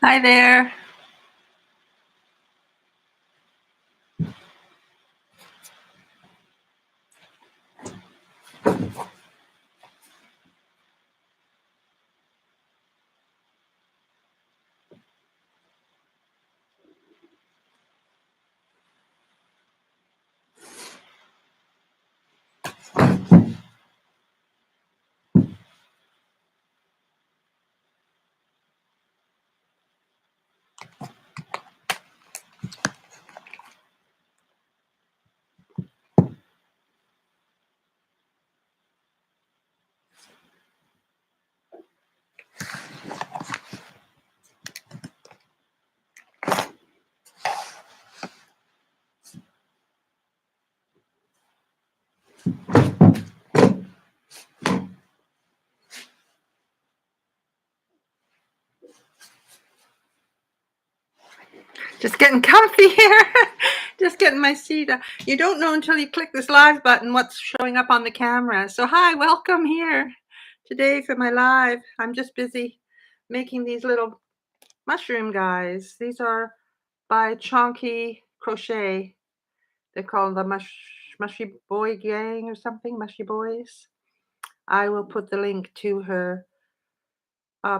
Hi there. Just getting comfy here. Just getting my seat up. You don't know until you click this live button what's showing up on the camera. So hi, welcome here today for my live. I'm just busy making these little mushroom guys. These are by Chonky Crochet. They're called the Mushy Boy Gang or something, Mushy Boys. I will put the link to her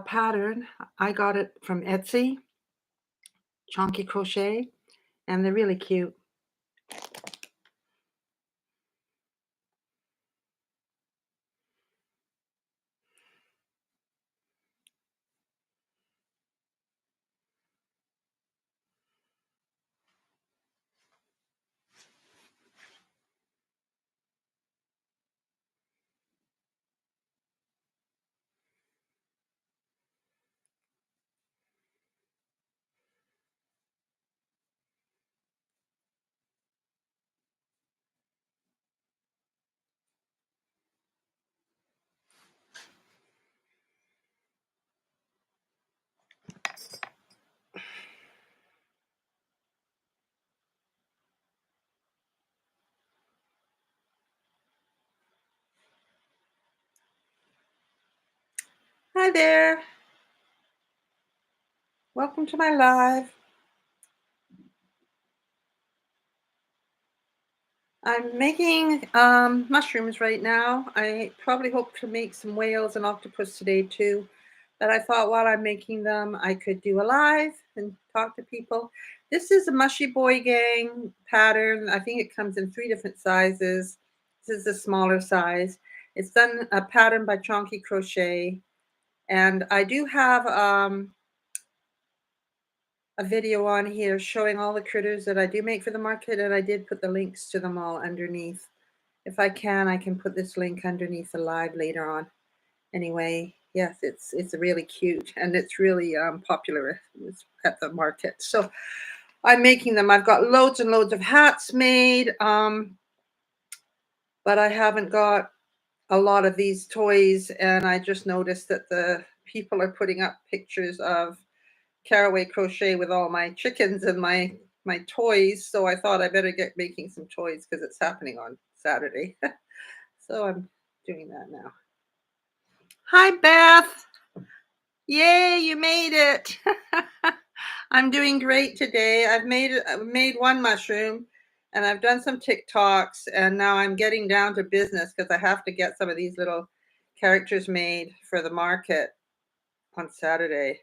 pattern. I got it from Etsy, Chonky Crochet, and they're really cute. Hi there. Welcome to my live. I'm making mushrooms right now. I probably hope to make some whales and octopus today too. But I thought while I'm making them, I could do a live and talk to people. This is a Mushy Boy Gang pattern. I think it comes in 3 different sizes. This is the smaller size. It's done a pattern by Chonky Crochet. And I do have a video on here showing all the critters that I do make for the market, and I did put the links to them all underneath. If I can put this link underneath the live later on. Anyway, yes, it's really cute, and it's really popular at the market. So I'm making them. I've got loads and loads of hats made, but I haven't got a lot of these toys, and I just noticed that the people are putting up pictures of caraway crochet with all my chickens and my toys, so I thought I better get making some toys because it's happening on Saturday. So I'm doing that now. Hi, Beth. Yay, you made it. I'm doing great today. I've made one mushroom, and I've done some TikToks, and now I'm getting down to business because I have to get some of these little characters made for the market on Saturday.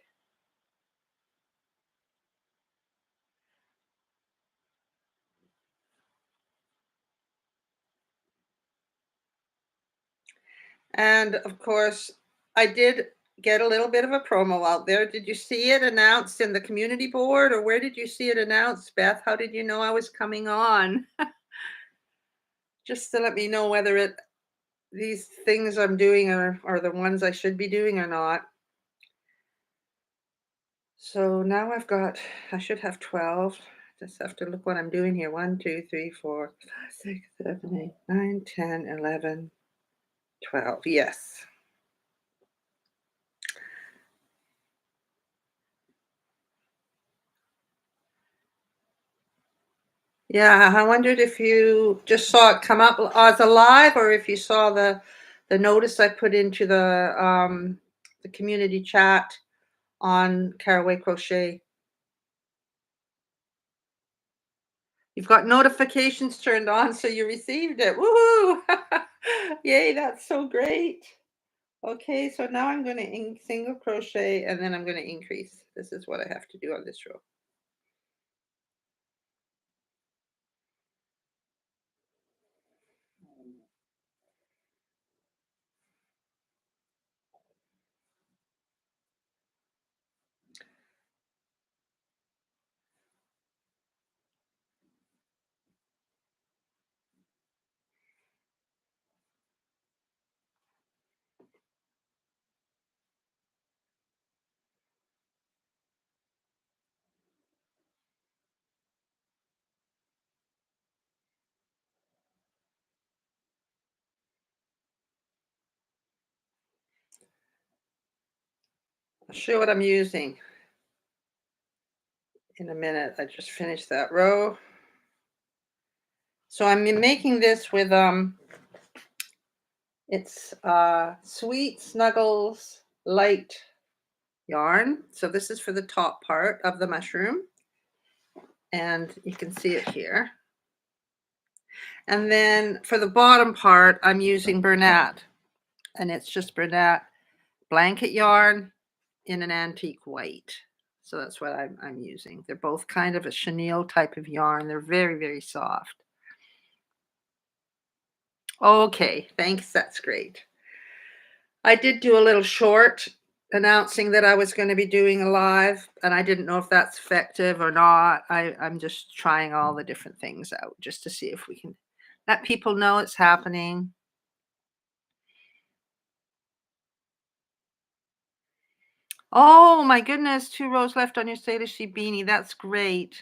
And of course, I did get a little bit of a promo out there. Did you see it announced in the community board, or where did you see it announced, Beth? How did you know I was coming on? Just to let me know whether these things I'm doing are the ones I should be doing or not. So now I should have 12. Just have to look what I'm doing here. 1, 2, 3, 4, 5, 6, 7, 8, 9, 10, 11, 12. Yes. Yeah, I wondered if you just saw it come up as a live, or if you saw the notice I put into the community chat on Caraway Crochet. You've got notifications turned on, so you received it. Woohoo! Yay, that's so great. Okay, so now I'm going to single crochet and then I'm going to increase. This is what I have to do on this row. I'll show you what I'm using in a minute. I just finished that row. So I'm making this with it's Sweet Snuggles light yarn. So this is for the top part of the mushroom, and you can see it here. And then for the bottom part, I'm using Bernat, and it's just Bernat blanket yarn in an antique white. So that's what I'm using. They're both kind of a chenille type of yarn. They're very, very soft. Okay, thanks. That's great. I did do a little short announcing that I was going to be doing a live, and I didn't know if that's effective or not. I'm just trying all the different things out just to see if we can let people know it's happening. Oh my goodness, 2 rows left on your Sailor Sheep beanie. That's great.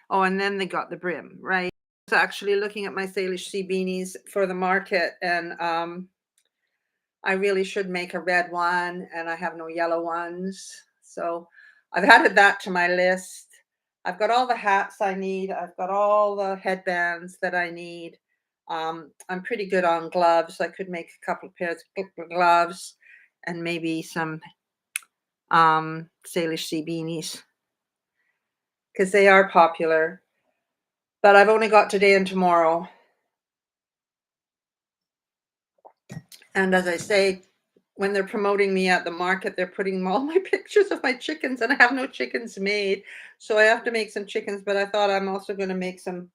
Oh, and then they got the brim, right? I was actually looking at my Sailor Sheep beanies for the market, and I really should make a red one, and I have no yellow ones. So I've added that to my list. I've got all the hats I need. I've got all the headbands that I need. I'm pretty good on gloves. I could make a couple of pairs of gloves and maybe some Sailor Sea beanies because they are popular. But I've only got today and tomorrow. And as I say, when they're promoting me at the market, they're putting all my pictures of my chickens, and I have no chickens made. So I have to make some chickens, but I thought I'm also going to make some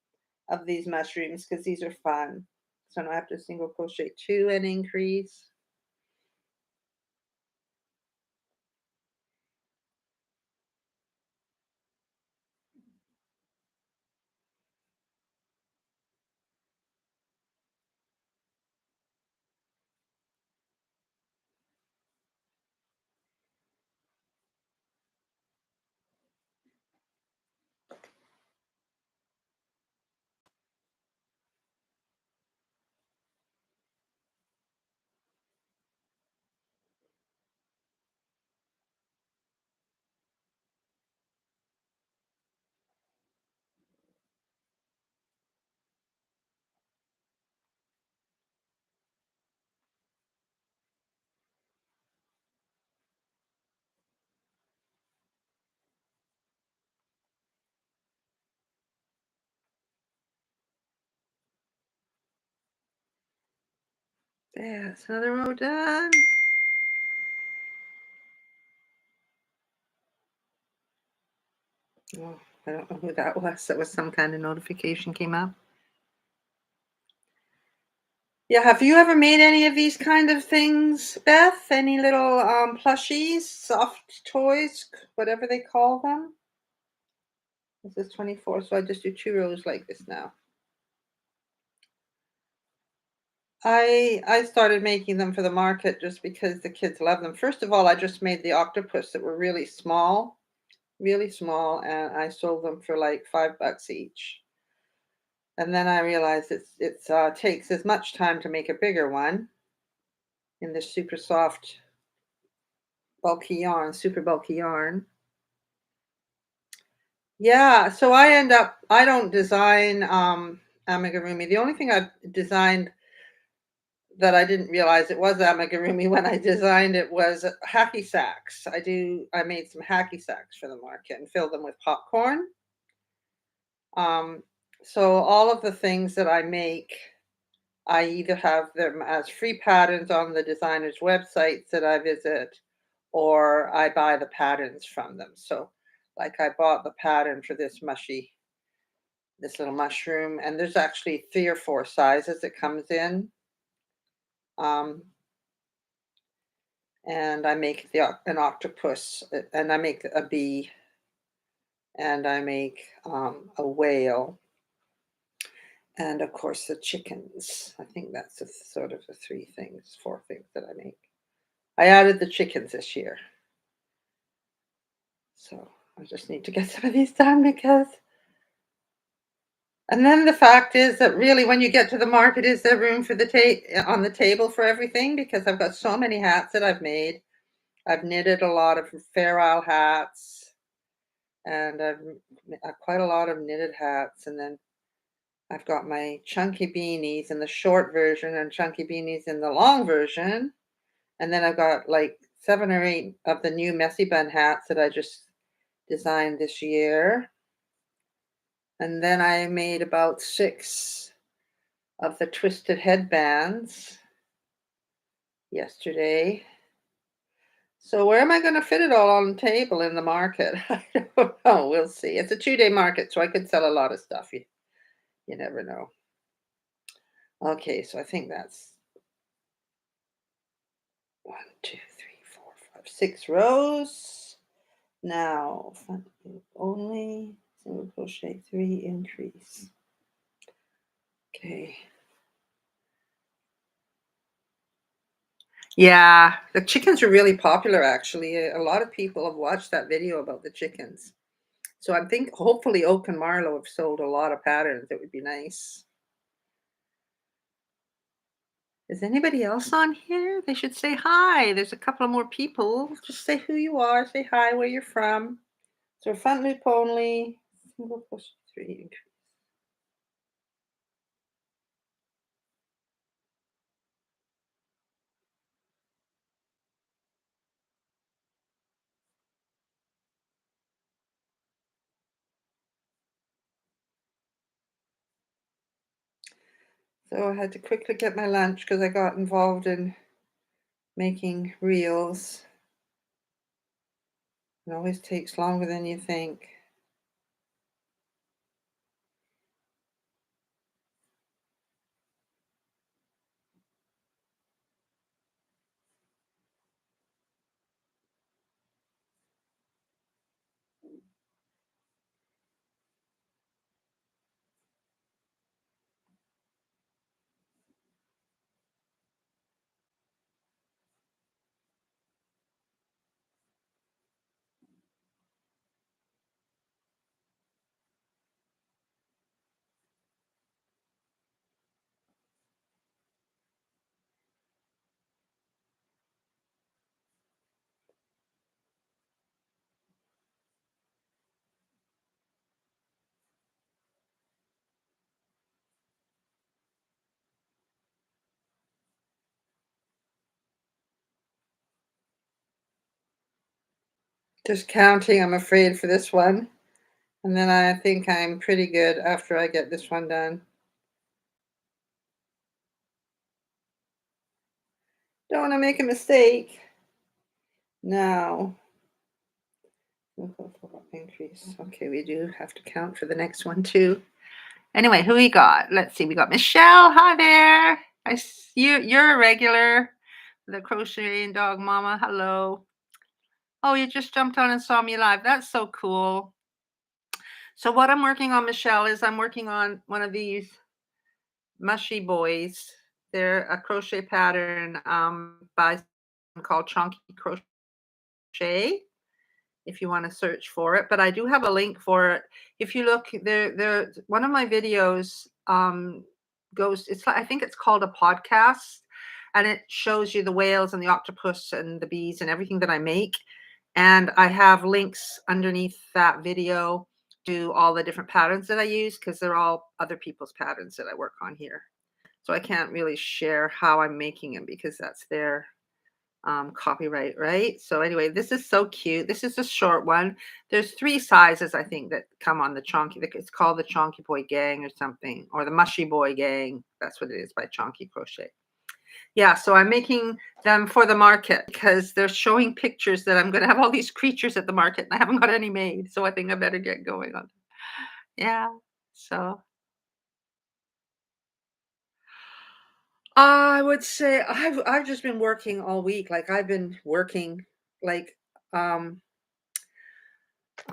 of these mushrooms because these are fun. So now I have to single crochet 2 and increase. There's another row done. Oh, I don't know who that was. That was some kind of notification came up. Yeah, have you ever made any of these kind of things, Beth? Any little plushies, soft toys, whatever they call them? This is 24, so I just do 2 rows like this now. I started making them for the market just because the kids love them. First of all, I just made the octopus that were really small, and I sold them for like $5 each. And then I realized it's takes as much time to make a bigger one in this super soft, bulky yarn, super bulky yarn. Yeah, so I don't design amigurumi. The only thing I've designed that I didn't realize it was amigurumi when I designed it was hacky sacks. I made some hacky sacks for the market and filled them with popcorn. Um, so all of the things that I make, I either have them as free patterns on the designers' websites that I visit, or I buy the patterns from them. So, like I bought the pattern for this little mushroom, and there's actually 3 or 4 sizes it comes in. Um, and I make an octopus, and I make a bee, and I make a whale, and of course the chickens. I think that's sort of the 4 things that I make. I added the chickens this year, so I just need to get some of these done because. And then the fact is that really, when you get to the market, is there room for on the table for everything? Because I've got so many hats that I've made. I've knitted a lot of Fair Isle hats, and quite a lot of knitted hats, and then I've got my chunky beanies in the short version and chunky beanies in the long version. And then I've got like 7 or 8 of the new messy bun hats that I just designed this year. And then I made about 6 of the twisted headbands yesterday. So where am I going to fit it all on the table in the market? I don't know. We'll see. It's a 2-day market, so I could sell a lot of stuff. You never know. Okay, so I think that's 1, 2, 3, 4, 5, 6 rows. Now, front loop only, single crochet 3, increase. Okay. Yeah, the chickens are really popular, actually. A lot of people have watched that video about the chickens. So I think hopefully Oak and Marlowe have sold a lot of patterns. It would be nice. Is anybody else on here? They should say hi. There's a couple of more people. Just say who you are. Say hi, where you're from. So front loop only, single crochet 3, increase. So I had to quickly get my lunch because I got involved in making reels. It always takes longer than you think. Just counting, I'm afraid, for this one. And then I think I'm pretty good after I get this one done. Don't want to make a mistake. Now, increase. Okay, we do have to count for the next one too. Anyway, who we got? Let's see. We got Michelle. Hi there. I see you're a regular. The crocheting dog mama. Hello. Oh, you just jumped on and saw me live. That's so cool. So what I'm working on, Michelle, is I'm working on one of these mushy boys. They're a crochet pattern by someone called Chunky Crochet, if you want to search for it. But I do have a link for it. If you look there, one of my videos goes, it's like, I think it's called a podcast, and it shows you the whales and the octopus and the bees and everything that I make. And I have links underneath that video to all the different patterns that I use, because they're all other people's patterns that I work on here. So I can't really share how I'm making them because that's their copyright, right? So anyway, this is so cute. This is a short one. There's three sizes I think that come on the Chonky. It's called the Chonky Boy Gang or something, or the Mushy Boy Gang. That's what it is by Chonky Crochet. Yeah, so I'm making them for the market because they're showing pictures that I'm going to have all these creatures at the market and I haven't got any made. So I think I better get going on. Yeah. So I would say I've just been working all week. Like I've been working like um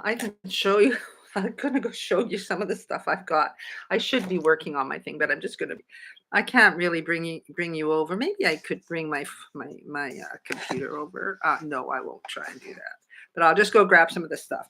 I can show you. I'm gonna go show you some of the stuff I've got. I should be working on my thing, but I'm just gonna. I can't really bring you over. Maybe I could bring my computer over. No, I won't try and do that. But I'll just go grab some of this stuff.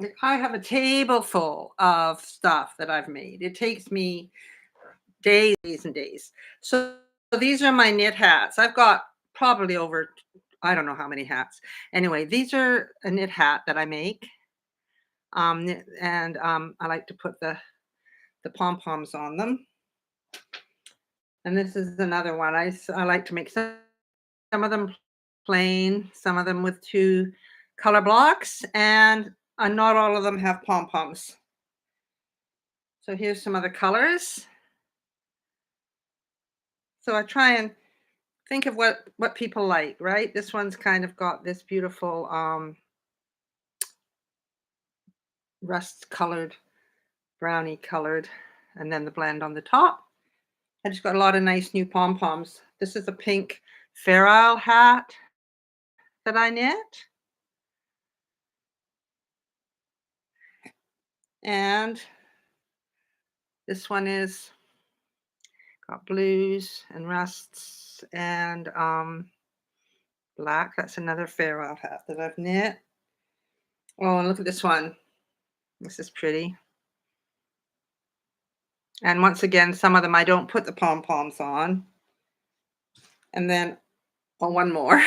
Like, I have a table full of stuff that I've made. It takes me days and days. So these are my knit hats. I've got probably over I don't know how many hats. Anyway, these are a knit hat that I make. And I like to put the pom poms on them. And this is another one. I like to make some of them plain, some of them with two color blocks, and not all of them have pom poms. So here's some other colors. So I try and think of what people like, right? This one's kind of got this beautiful rust colored, brownie colored, and then the blend on the top. I just got a lot of nice new pom poms. This is a pink Fair Isle hat that I knit. And this one is got blues and rusts and black. That's another Fair Isle hat that I've knit. Oh, and look at this one. This is pretty. And once again, some of them I don't put the pom poms on. And then, oh, one more.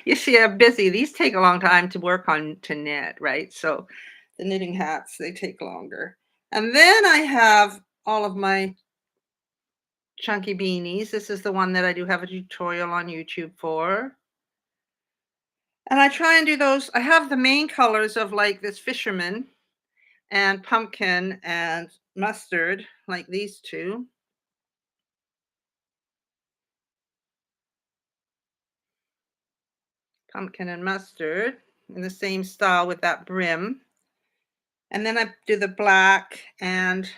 You see, I'm busy. These take a long time to work on to knit, right? So the knitting hats, they take longer. And then I have all of my chunky beanies. This is the one that I do have a tutorial on YouTube for. And I try and do those. I have the main colors of like this fisherman and pumpkin and mustard, like these two. Pumpkin and mustard in the same style with that brim. And then I do the black and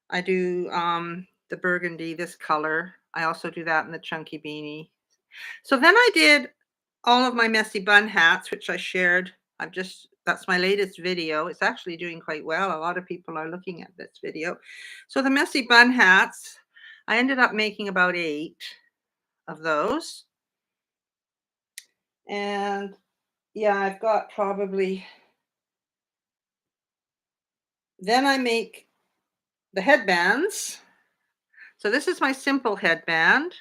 I do the burgundy, this color. I also do that in the chunky beanie. So then I did all of my messy bun hats, which I shared. That's my latest video. It's actually doing quite well. A lot of people are looking at this video. So the messy bun hats, I ended up making about 8 of those. And yeah, I've got probably, then I make the headbands. So this is my simple headband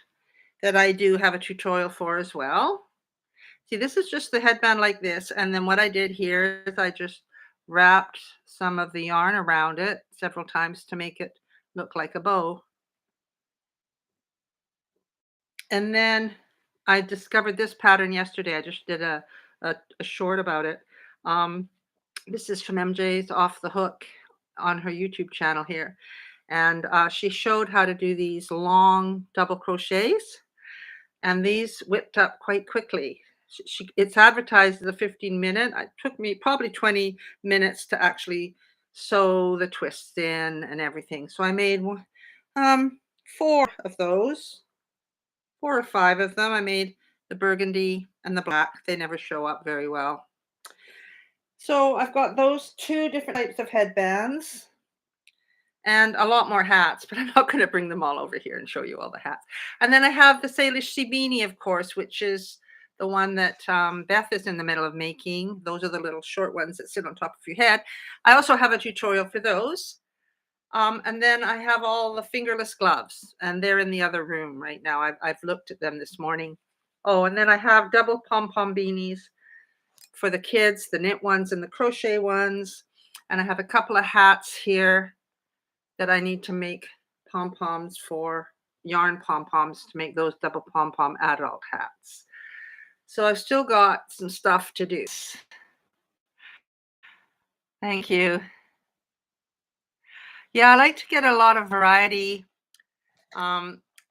that I do have a tutorial for as well. See, this is just the headband like this. And then what I did here is I just wrapped some of the yarn around it several times to make it look like a bow. And then I discovered this pattern yesterday. I just did a short about it. This is from MJ's Off the Hook on her YouTube channel here. And she showed how to do these long double crochets. And these whipped up quite quickly. It's advertised as a 15-minute. It took me probably 20 minutes to actually sew the twists in and everything. So I made 4 of those, 4 or 5 of them. I made the burgundy and the black. They never show up very well. So I've got those 2 different types of headbands and a lot more hats, but I'm not going to bring them all over here and show you all the hats. And then I have the Salish Sea beanie, of course, which is the one that Beth is in the middle of making. Those are the little short ones that sit on top of your head. I also have a tutorial for those. And then I have all the fingerless gloves, and they're in the other room right now. I've looked at them this morning. Oh, and then I have double pom-pom beanies for the kids, the knit ones and the crochet ones. And I have a couple of hats here that I need to make pom-poms for, yarn pom-poms to make those double pom-pom adult hats. So I've still got some stuff to do. Thank you. Yeah, I like to get a lot of variety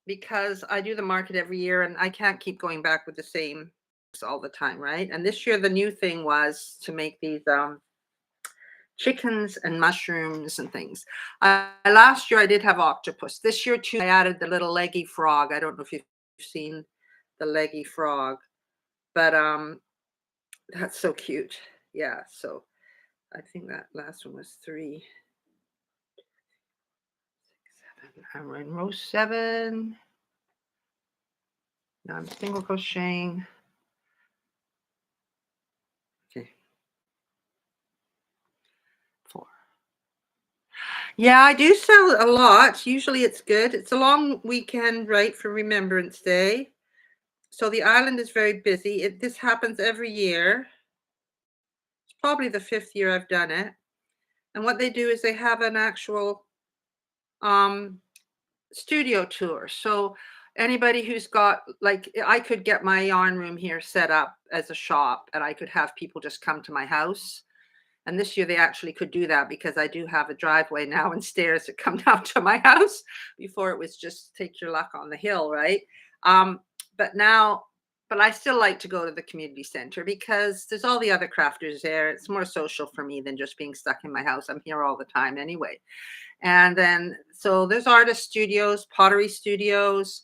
because I do the market every year and I can't keep going back with the same all the time, right? And this year the new thing was to make these chickens and mushrooms and things. Last year I did have octopus. This year too, I added the little leggy frog. I don't know if you've seen the leggy frog, but that's so cute. Yeah, so I think that last one was 3, 6, 7. I'm in row 7. Now I'm single crocheting. Okay. 4. Yeah, I do sell a lot. Usually it's good. It's a long weekend, right, for Remembrance Day. So the island is very busy. This happens every year. It's probably the 5th year I've done it. And what they do is they have an actual studio tour. So anybody who's got, like, I could get my yarn room here set up as a shop and I could have people just come to my house. And this year they actually could do that because I do have a driveway now and stairs that come down to my house. Before it was just take your luck on the hill, right? But now, but I still like to go to the community center because there's all the other crafters there. It's more social for me than just being stuck in my house. I'm here all the time anyway. And then, so there's artist studios, pottery studios,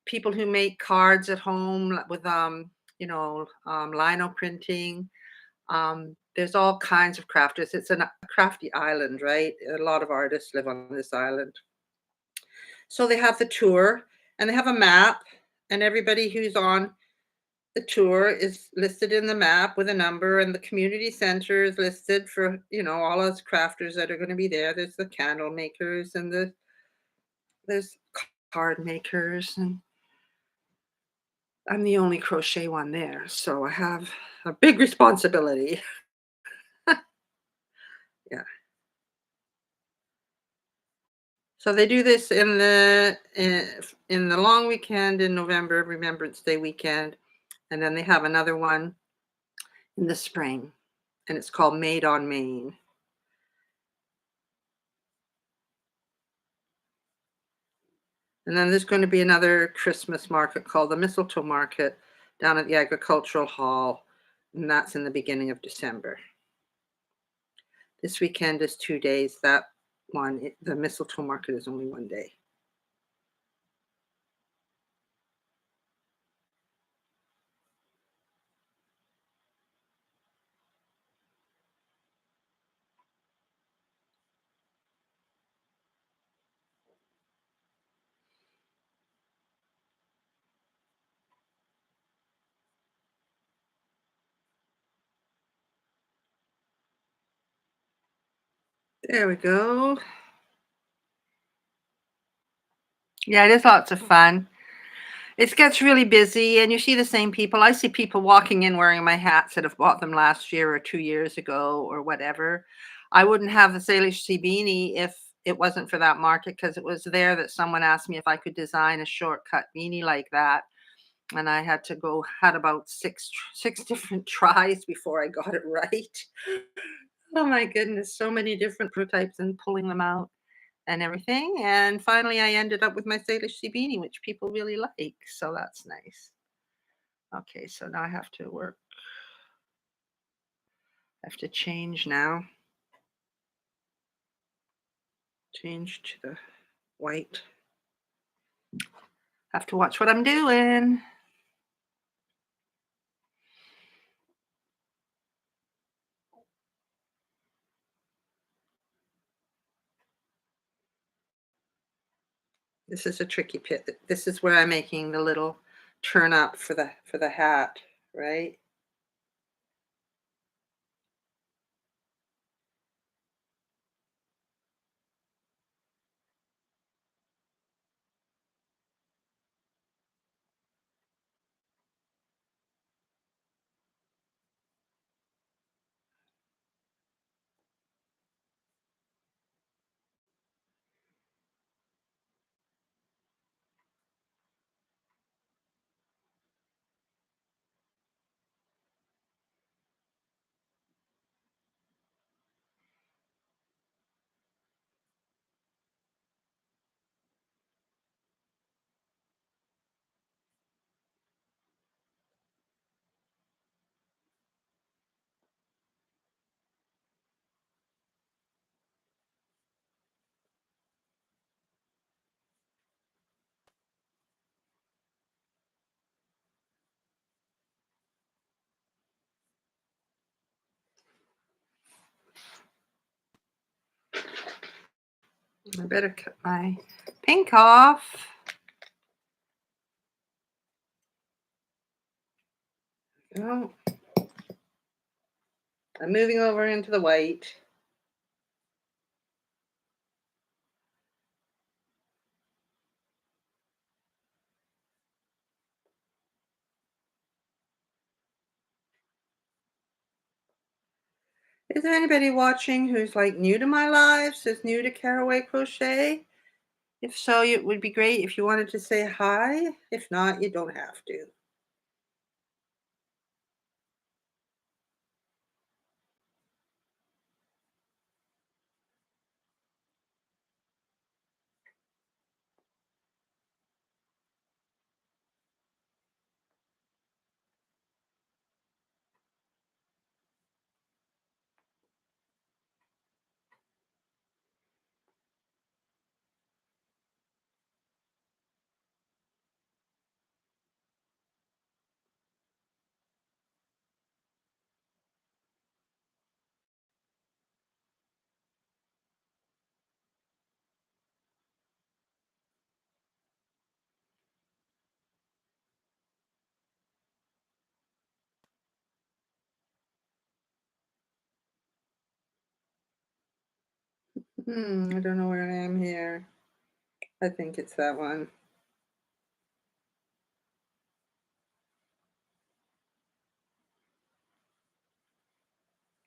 people who make cards at home with, lino printing. There's all kinds of crafters. It's a crafty island, right? A lot of artists live on this island. So they have the tour and they have a map, and everybody who's on the tour is listed in the map with a number, and the community center is listed for, all those crafters that are going to be there. There's the candle makers and there's card makers, and I'm the only crochet one there. So I have a big responsibility. Yeah. So they do this in the long weekend in November, Remembrance Day weekend, and then they have another one in the spring, and it's called Made on Main. And then there's going to be another Christmas market called the Mistletoe Market down at the Agricultural Hall, and that's in the beginning of December. This weekend is 2 days. That one, the Mistletoe Market, is only 1 day. There we go. Yeah, it is lots of fun. It gets really busy and you see the same people. I see people walking in wearing my hats that have bought them last year or 2 years ago or whatever. I wouldn't have the Salish Sea beanie if it wasn't for that market, because it was there that someone asked me if I could design a shortcut beanie like that. And I had about six different tries before I got it right. Oh my goodness, so many different prototypes and pulling them out and everything. And finally, I ended up with my Salish Sea beanie, which people really like. So that's nice. Okay, so now I have to work. I have to change now. Change to the white. Have to watch what I'm doing. This is a tricky pit. This is where I'm making the little turn up for the hat, right? I better cut my pink off. Oh, I'm moving over into the white. Is there anybody watching who's like new to my lives, who's new to Caraway Crochet? If so, it would be great if you wanted to say hi. If not, you don't have to. I don't know where I am here. I think it's that one.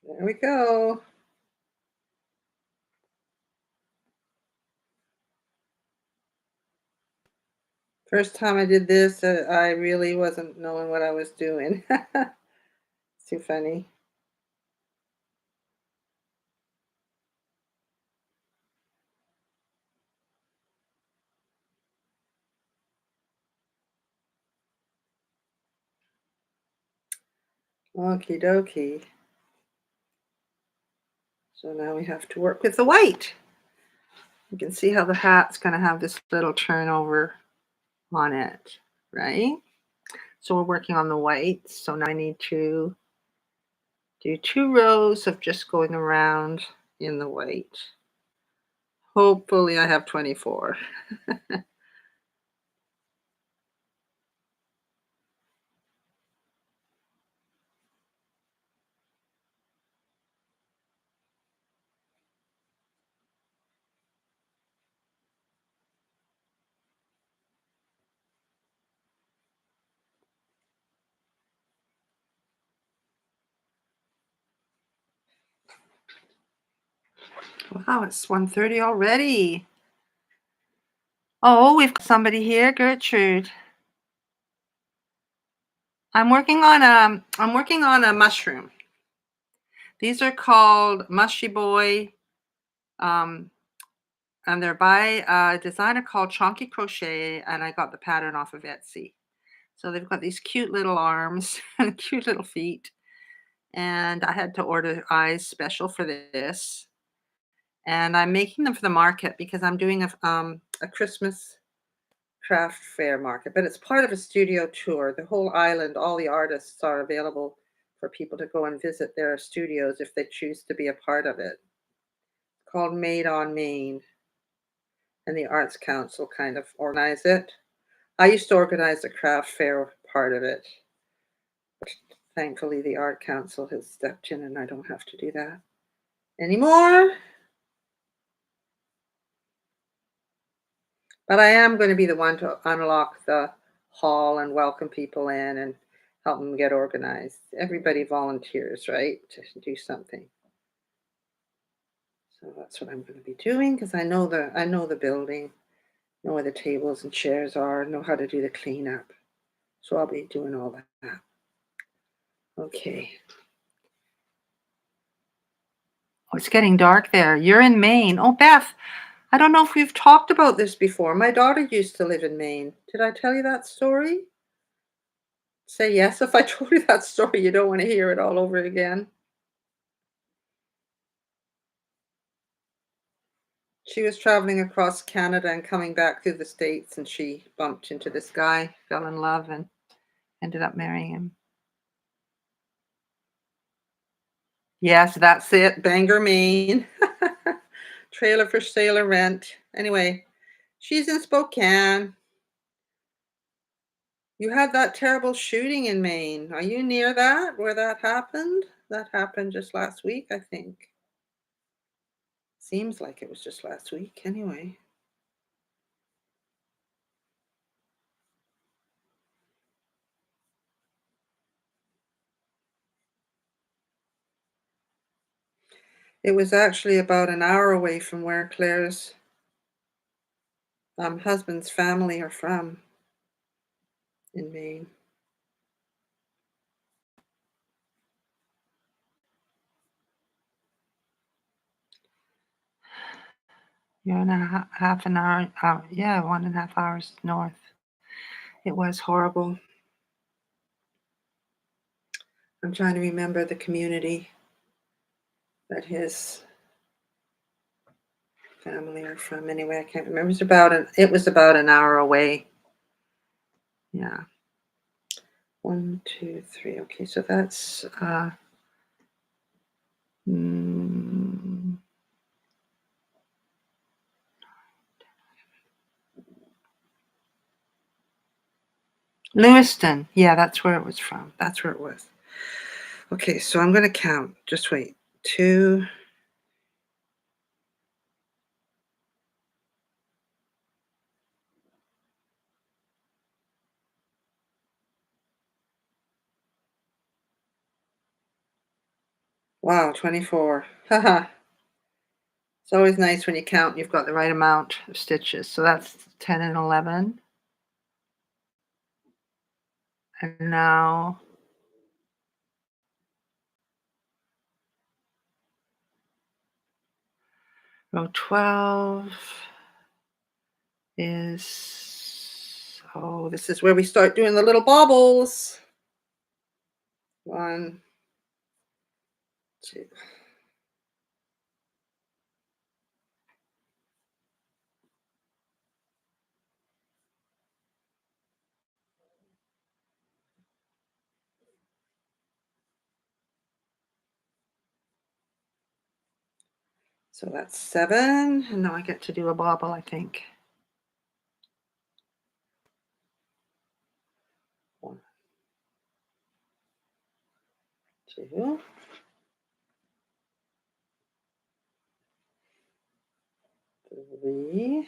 There we go. First time I did this, I really wasn't knowing what I was doing. It's too funny. Okie dokie. So now we have to work with the white. You can see how the hat's going to have this little turnover on it, right? So we're working on the white. So now I need to do 2 rows of just going around in the white. Hopefully I have 24. Wow, it's 1:30 already. Oh, we've got somebody here, Gertrude. I'm working on a mushroom. These are called Mushy Boy, um, and they're by a designer called Chonky Crochet, and I got the pattern off of Etsy. So they've got these cute little arms and cute little feet, and I had to order eyes special for this. And I'm making them for the market because I'm doing a Christmas craft fair market, but it's part of a studio tour. The whole island, all the artists are available for people to go and visit their studios if they choose to be a part of it. It's called Made on Maine, and the Arts Council kind of organize it. I used to organize the craft fair part of it. Thankfully, the art council has stepped in and I don't have to do that anymore. But I am going to be the one to unlock the hall and welcome people in and help them get organized. Everybody volunteers, right, to do something. So that's what I'm going to be doing because I know the building, know where the tables and chairs are, know how to do the cleanup. So I'll be doing all that. Okay. Oh, it's getting dark there. You're in Maine. Oh, Beth, I don't know if we've talked about this before. My daughter used to live in Maine. Did I tell you that story? Say yes if I told you that story. You don't want to hear it all over again. She was traveling across Canada and coming back through the States, and she bumped into this guy, fell in love, and ended up marrying him. Yes, that's it. Bangor, Maine. Trailer for sale or rent. Anyway, she's in Spokane. You had that terrible shooting in Maine. Are you near that, where that happened? That happened just last week, I think. Seems like it was just last week, anyway. It was actually about an hour away from where Claire's husband's family are from in Maine. Year and a half an hour, yeah, 1.5 hours north. It was horrible. I'm trying to remember the community that his family are from. Anyway, I can't remember. It was about an hour away. Yeah. 1, 2, 3. Okay, so that's mm, Lewiston. Yeah, that's where it was from. That's where it was. Okay, so I'm gonna count. Just wait. 2. Wow, 24. Haha. It's always nice when you count and you've got the right amount of stitches. So that's 10 and 11. And now row 12 is, oh, this is where we start doing the little bobbles. 1, 2. So that's 7. And now I get to do a bobble, I think. 1, 2, 3,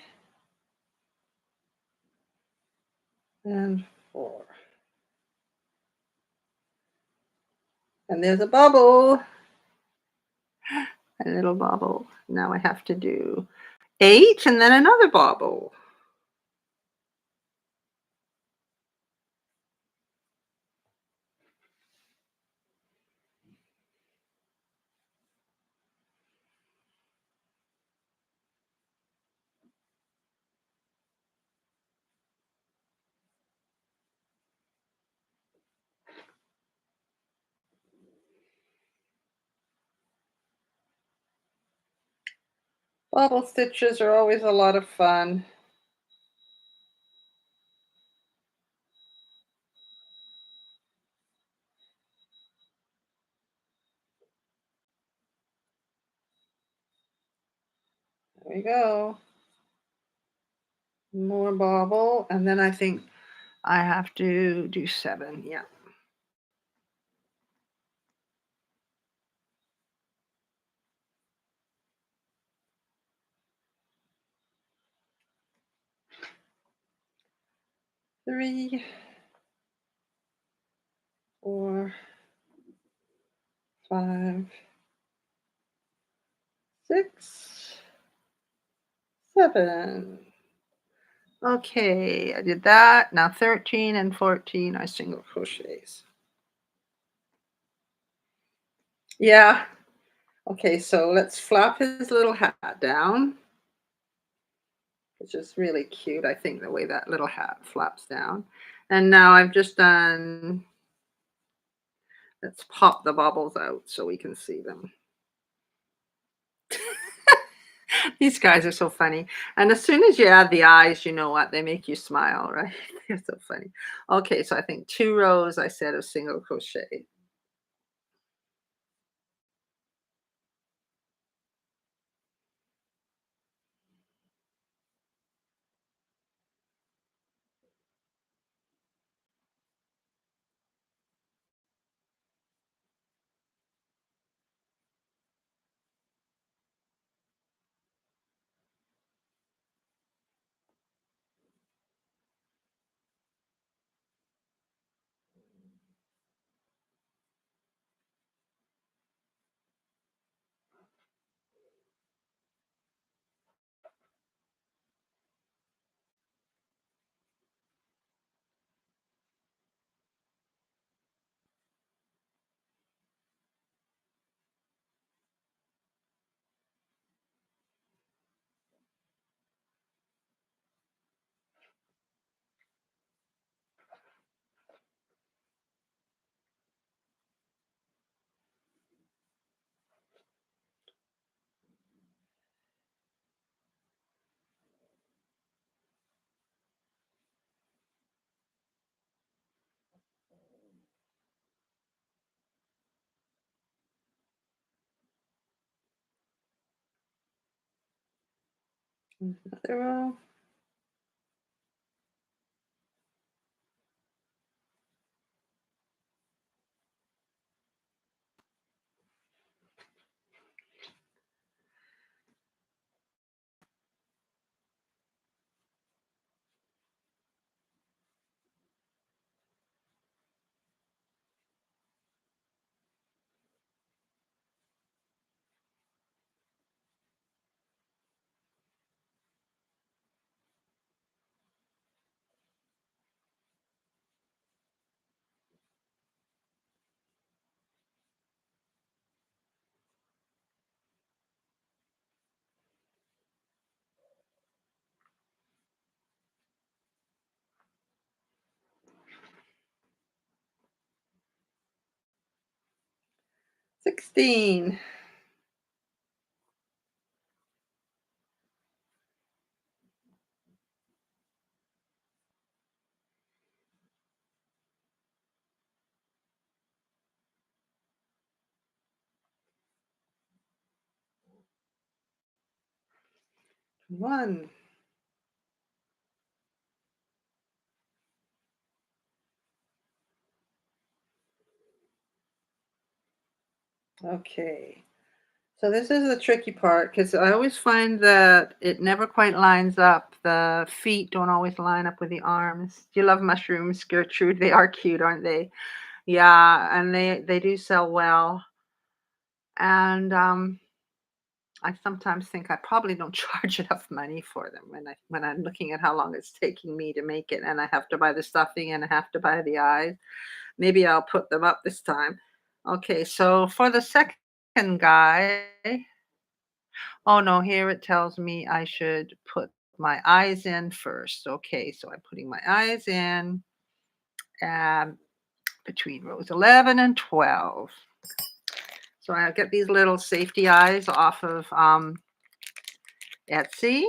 and 4. And there's a bubble, a little bobble. Now I have to do 8 and then another bobble. Bobble stitches are always a lot of fun. There we go. More bobble, and then I think I have to do 7, yeah. Three, 4, 5, 6, 7. Okay, I did that. Now 13 and 14 are single crochets. Yeah. Okay, so let's flap his little hat down, which is really cute. I think the way that little hat flaps down. And now I've just done, let's pop the bubbles out so we can see them. These guys are so funny. And as soon as you add the eyes, you know what? They make you smile, right? They're so funny. Okay, so I think 2 rows I said of single crochet. Another row. Sixteen. One. Okay. So this is the tricky part because I always find that it never quite lines up. The feet don't always line up with the arms. Do you love mushrooms, Gertrude? They are cute, aren't they? Yeah, and they do sell well. And I sometimes think I probably don't charge enough money for them when I'm looking at how long it's taking me to make it, and I have to buy the stuffing and I have to buy the eyes. Maybe I'll put them up this time. Okay, so for the second guy, oh no, here it tells me I should put my eyes in first. Okay, so I'm putting my eyes in um, between rows 11 and 12. So I get these little safety eyes off of Etsy.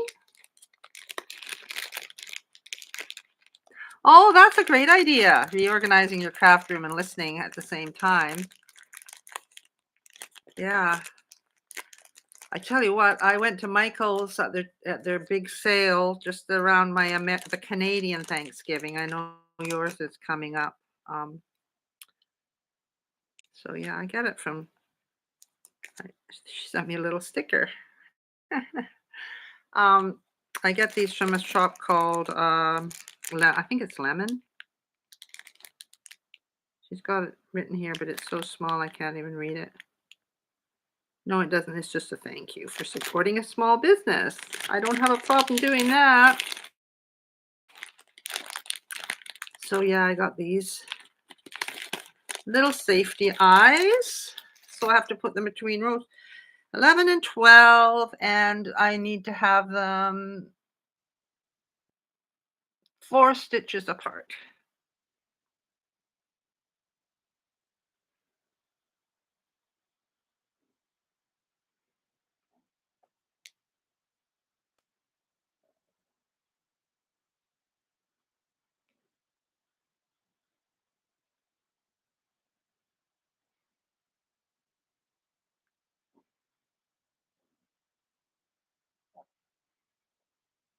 Oh, that's a great idea. Reorganizing your craft room and listening at the same time. Yeah. I tell you what, I went to Michael's at their big sale just around the Canadian Thanksgiving. I know yours is coming up. Um, so yeah, I get it from, she sent me a little sticker. um, I get these from a shop called, I think it's Lemon. She's got it written here, but it's so small I can't even read it. No, it doesn't. It's just a thank you for supporting a small business. I don't have a problem doing that. So yeah, I got these little safety eyes. So I have to put them between rows 11 and 12, and I need to have them 4 stitches apart.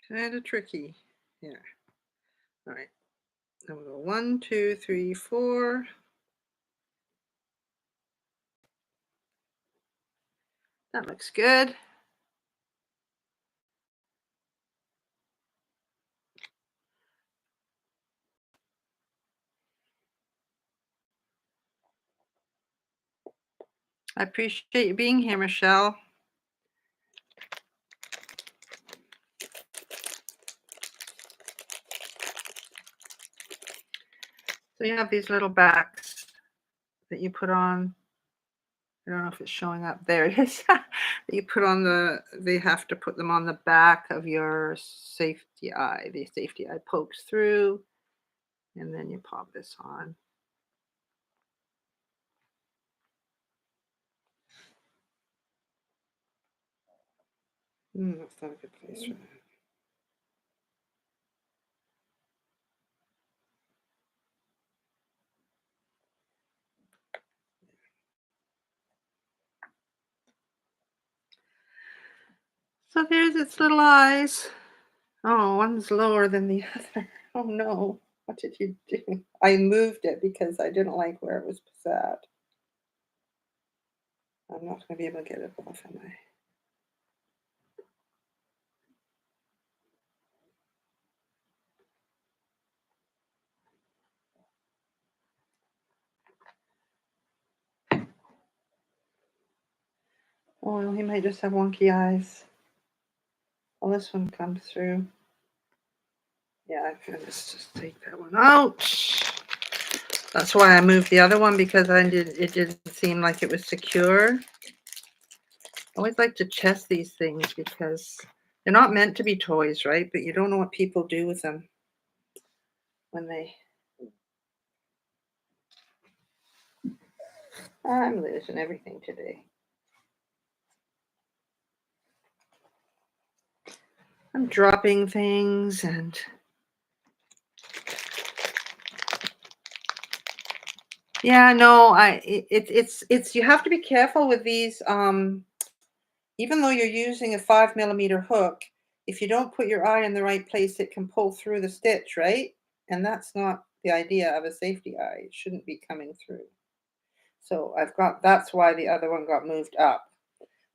Kind of tricky. Yeah. All right. Then we'll go 1, 2, 3, 4. That looks good. I appreciate you being here, Michelle. So you have these little backs that you put on. I don't know if it's showing up. There it is. You put on they have to put them on the back of your safety eye. The safety eye pokes through, and then you pop this on. That's not a good place for that. So there's its little eyes. Oh, one's lower than the other. Oh no, what did you do? I moved it because I didn't like where it was at. I'm not going to be able to get it off, am I? Oh, well, he might just have wonky eyes. Well, this one comes through. Yeah, I can just take that one out. That's why I moved the other one, because it didn't seem like it was secure. I always like to test these things because they're not meant to be toys, right? But you don't know what people do with them when they... I'm losing everything today. I'm dropping things and... Yeah, no, it's you have to be careful with these. Even though you're using a 5mm hook, if you don't put your eye in the right place, it can pull through the stitch, right? And that's not the idea of a safety eye. It shouldn't be coming through. So that's why the other one got moved up.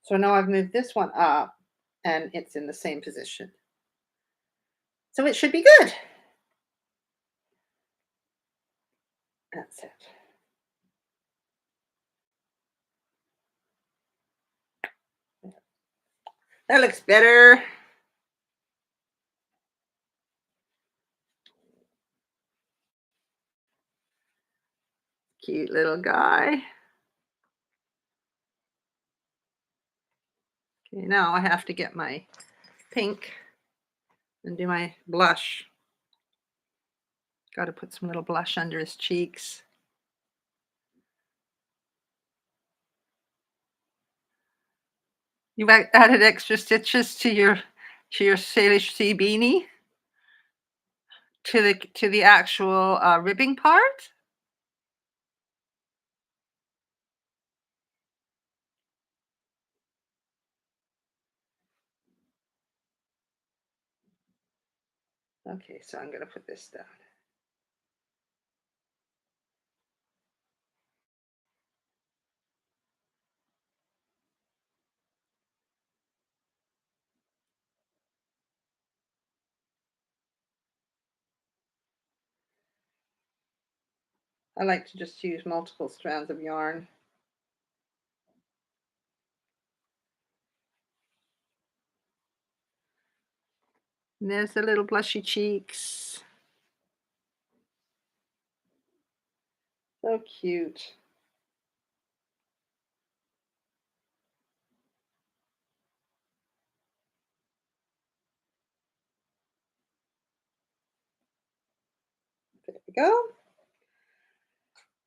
So now I've moved this one up and it's in the same position. So it should be good. That's it. That looks better. Cute little guy. Okay, now I have to get my pink and do my blush. Got to put some little blush under his cheeks. You added extra stitches to your Salish Sea beanie, to the actual ribbing part. Okay, so I'm going to put this down. I like to just use multiple strands of yarn. And there's the little blushy cheeks. So cute. There we go.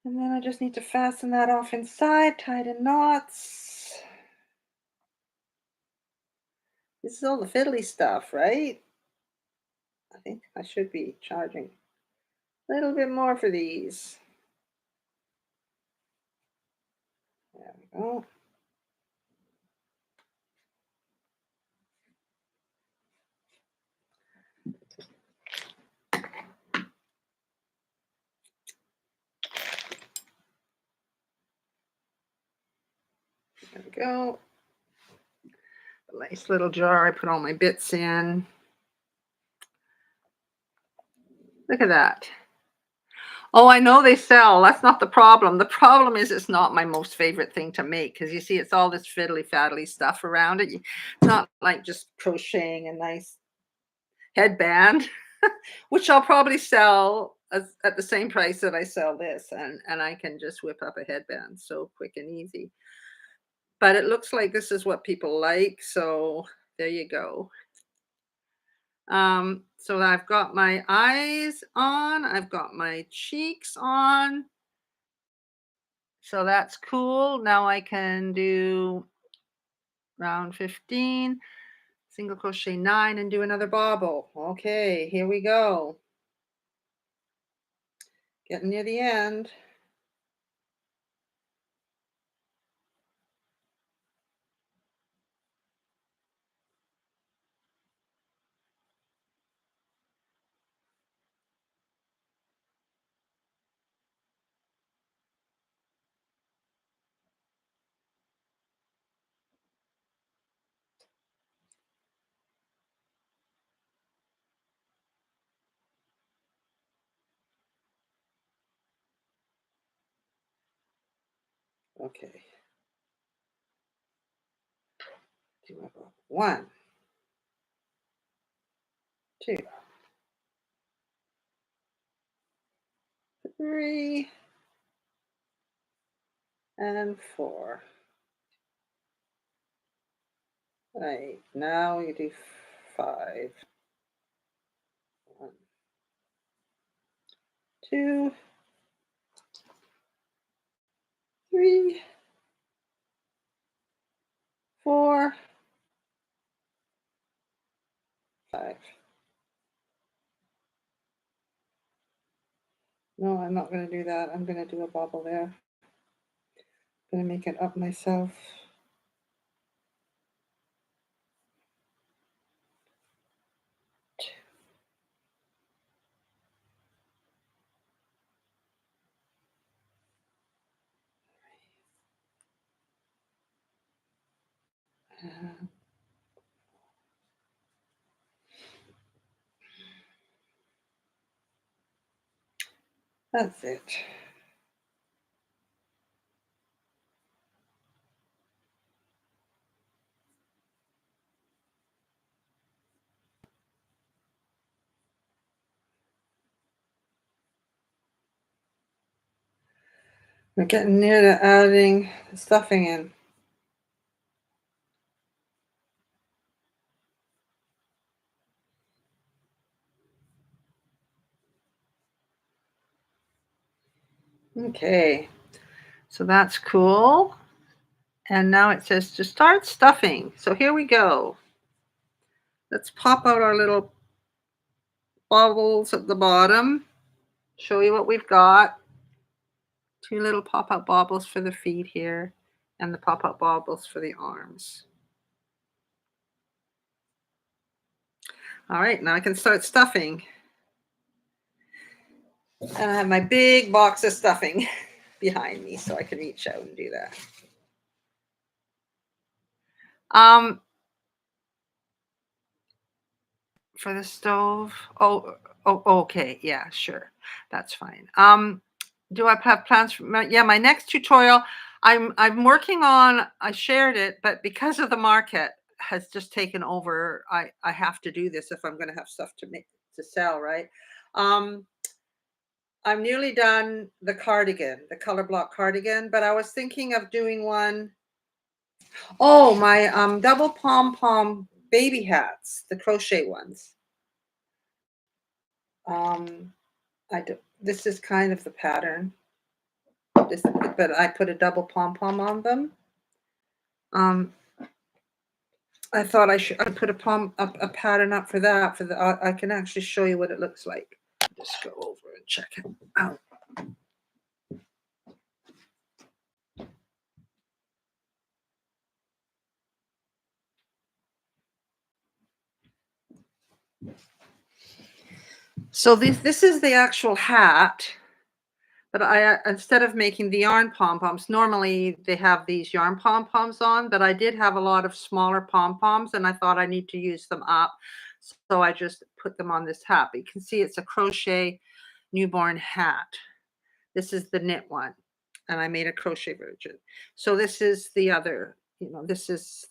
And then I just need to fasten that off inside, tie it in knots. This is all the fiddly stuff, right? I think I should be charging a little bit more for these. There we go. There we go. A nice little jar I put all my bits in. Look at that. Oh, I know they sell. That's not the problem. The problem is it's not my most favorite thing to make because you see, it's all this fiddly faddly stuff around it. It's not like just crocheting a nice headband, which I'll probably sell at the same price that I sell this, and I can just whip up a headband so quick and easy. But it looks like this is what people like, so there you go. So I've got my eyes on, I've got my cheeks on. So that's cool. Now I can do round 15, single crochet 9 and do another bobble. Okay, here we go. Getting near the end. Okay. Do my bobble. 1, 2, 3, and 4. Right, now we do 5. 1, 2, 3, 4, 5. No, I'm not going to do that. I'm going to do a bobble there. I'm going to make it up myself. That's it. We're getting near to adding the stuffing in. Okay, so that's cool. And now it says to start stuffing. So here we go. Let's pop out our little bobbles at the bottom. Show you what we've got. 2 little pop-out bobbles for the feet here, and the pop-out bobbles for the arms. All right, now I can start stuffing. And I have my big box of stuffing behind me, so I can reach out and do that. For the stove. Oh, okay, yeah, sure, that's fine. Do I have plans for my next tutorial? I'm working on. I shared it, but because of the market has just taken over, I have to do this if I'm going to have stuff to make to sell, right? Um, I'm nearly done the cardigan, the color block cardigan, but I was thinking of doing one. Oh, my double pom pom baby hats, the crochet ones. Um, I do, this is kind of the pattern. This, but I put a double pom pom on them. Um, I thought I put a pattern up for that. For the I can actually show you what it looks like. Just go over and check it out. So this is the actual hat. But I instead of making the yarn pom poms, normally they have these yarn pom poms on, but I did have a lot of smaller pom poms, and I thought I need to use them up, so I just put them on this hat. But you can see it's a crochet newborn hat. This is the knit one, and I made a crochet version. So this is the other, this is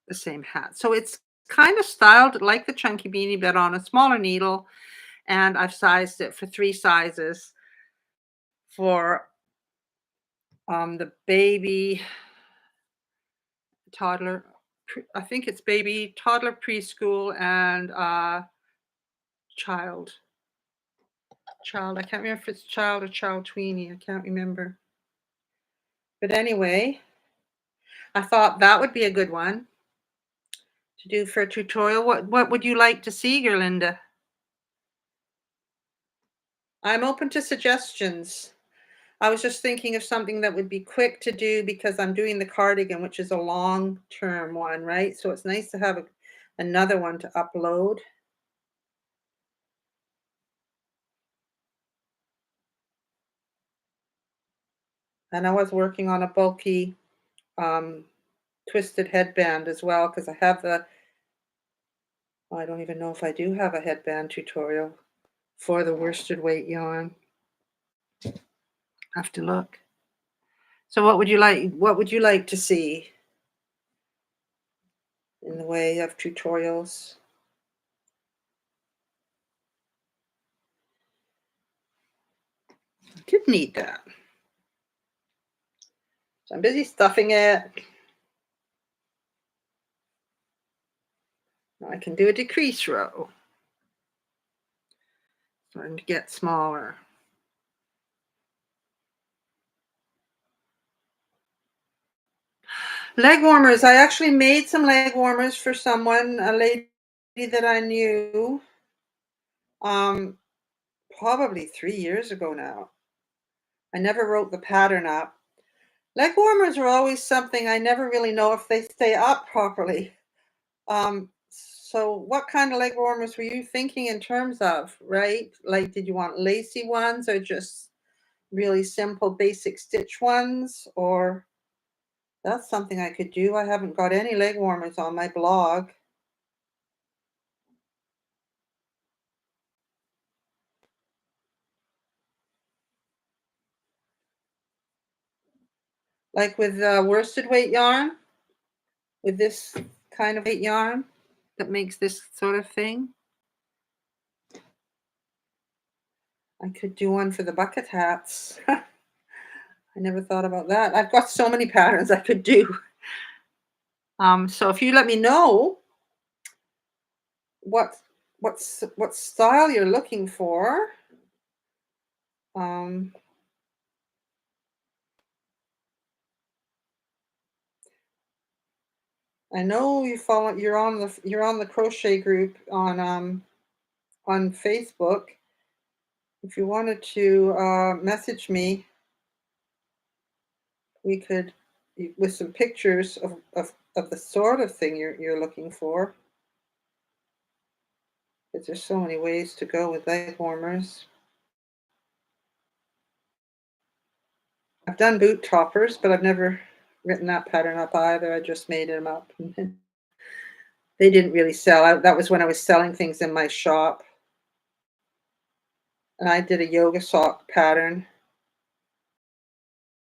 the same hat. So it's kind of styled like the chunky beanie, but on a smaller needle, and I've sized it for 3 sizes for the baby, toddler, I think it's baby, toddler, preschool, and child. Child. I can't remember if it's child or child tweenie. I can't remember. But anyway, I thought that would be a good one to do for a tutorial. What would you like to see, Gerlinda? I'm open to suggestions. I was just thinking of something that would be quick to do because I'm doing the cardigan, which is a long-term one, right? So it's nice to have another one to upload. And I was working on a bulky um, twisted headband as well because I have I don't even know if I do have a headband tutorial for the worsted weight yarn. I have to look. So what would you like? What would you like to see in the way of tutorials? I did need that. So I'm busy stuffing it. Now I can do a decrease row. Starting to get smaller. Leg warmers. I actually made some leg warmers for someone, a lady that I knew, probably 3 years ago now. I never wrote the pattern up. Leg warmers are always something I never really know if they stay up properly. So what kind of leg warmers were you thinking in terms of, right? Like, did you want lacy ones or just really simple basic stitch ones? Or that's something I could do. I haven't got any leg warmers on my blog. Like with worsted weight yarn, with this kind of weight yarn that makes this sort of thing. I could do one for the bucket hats. I never thought about that. I've got so many patterns I could do. So if you let me know what what style you're looking for, um, I know you're on the crochet group on Facebook. If you wanted to message me, we could with some pictures of the sort of thing you're looking for. Because there's so many ways to go with leg warmers. I've done boot toppers, but I've never written that pattern up either. I just made them up. They didn't really sell. That was when I was selling things in my shop. And I did a yoga sock pattern,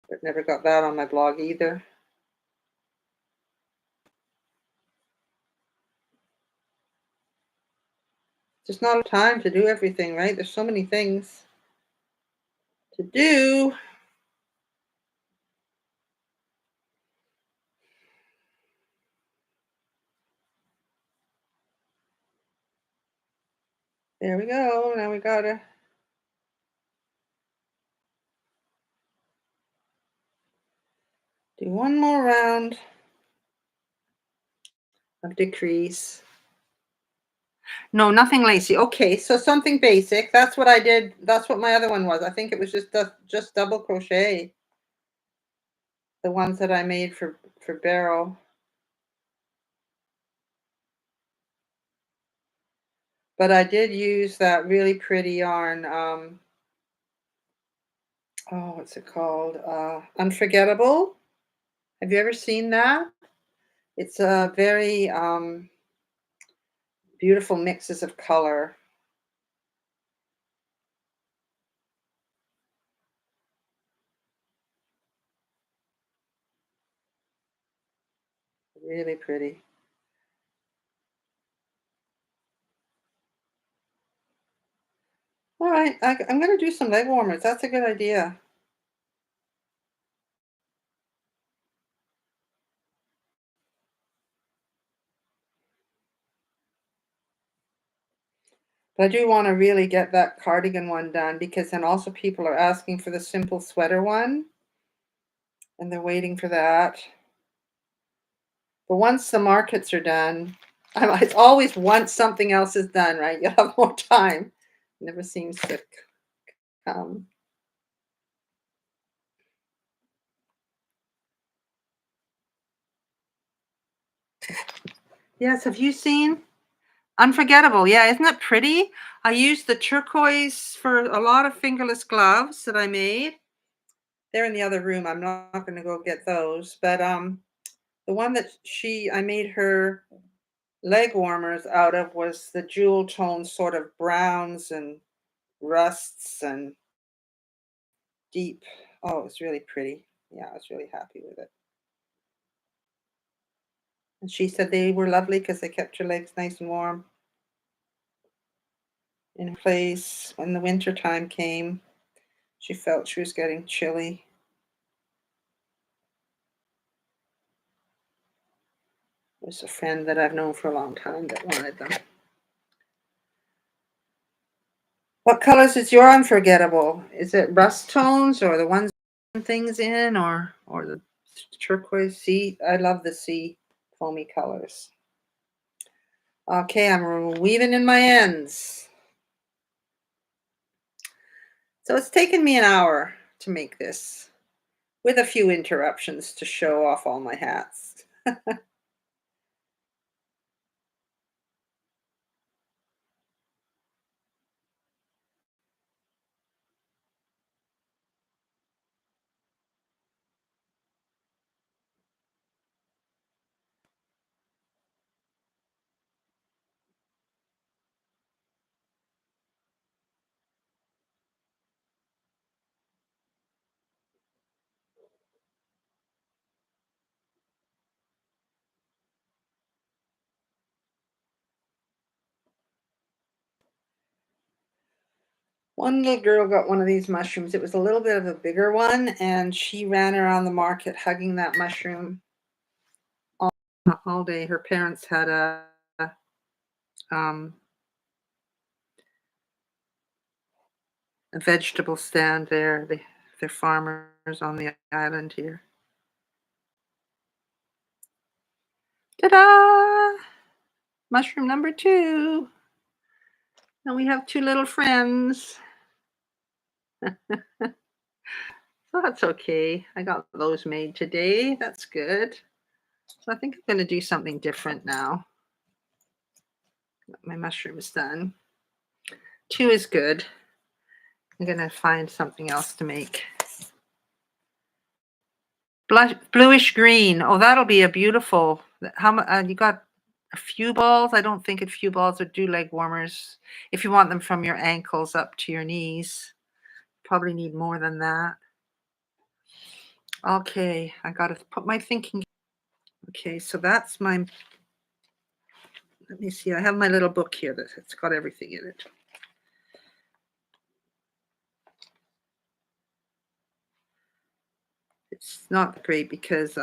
but never got that on my blog either. Just not time to do everything, right? There's so many things to do. There we go. Now we gotta do one more round of decrease. No, nothing lacy. Okay, so something basic. That's what I did. That's what my other one was. I think it was just double crochet. The ones that I made for Barrow. But I did use that really pretty yarn. Oh, what's it called? Unforgettable. Have you ever seen that? It's a very beautiful mixes of color. Really pretty. All right, I'm going to do some leg warmers. That's a good idea. But I do want to really get that cardigan one done because then also people are asking for the simple sweater one and they're waiting for that. But once the markets are done, it's always once something else is done, right? You'll have more time. It never seems to come. Yes, have you seen Unforgettable? Yeah, isn't it pretty? I used the turquoise for a lot of fingerless gloves that I made. They're in the other room. I'm not going to go get those, but the one that I made her leg warmers out of was the jewel tone sort of browns and rusts and deep. Oh, it was really pretty. Yeah, I was really happy with it. And she said they were lovely because they kept your legs nice and warm in place when the winter time came. She felt she was getting chilly. It was a friend that I've known for a long time that wanted them. What colors is your Unforgettable? Is it rust tones or the ones things in or the turquoise sea? I love the sea foamy colors. Okay, I'm weaving in my ends. So it's taken me an hour to make this with a few interruptions to show off all my hats. One little girl got one of these mushrooms. It was a little bit of a bigger one, and she ran around the market hugging that mushroom all day. Her parents had um, a vegetable stand there. They're farmers on the island here. Ta-da! Mushroom number 2. And we have 2 little friends. So that's okay. I got those made today. That's good. So I think I'm going to do something different now. My mushrooms done. 2 is good. I'm going to find something else to make. Bluish green. Oh, that'll be a beautiful. How much you got? a few balls. I don't think a few balls would do leg warmers. If you want them from your ankles up to your knees, probably need more than that. Okay, I gotta put my thinking. Okay, so that's my, let me see, I have my little book here that it's got everything in it. It's not great because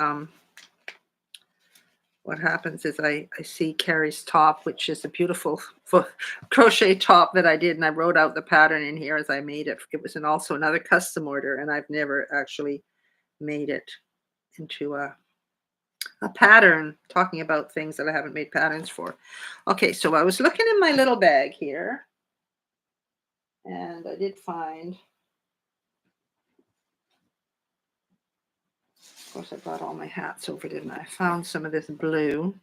what happens is I see Carrie's top, which is a beautiful crochet top that I did, and I wrote out the pattern in here as I made it. It was also another custom order, and I've never actually made it into a pattern, talking about things that I haven't made patterns for. Okay, so I was looking in my little bag here, and I did find, of course, I brought all my hats over, didn't I? I found some of this blue.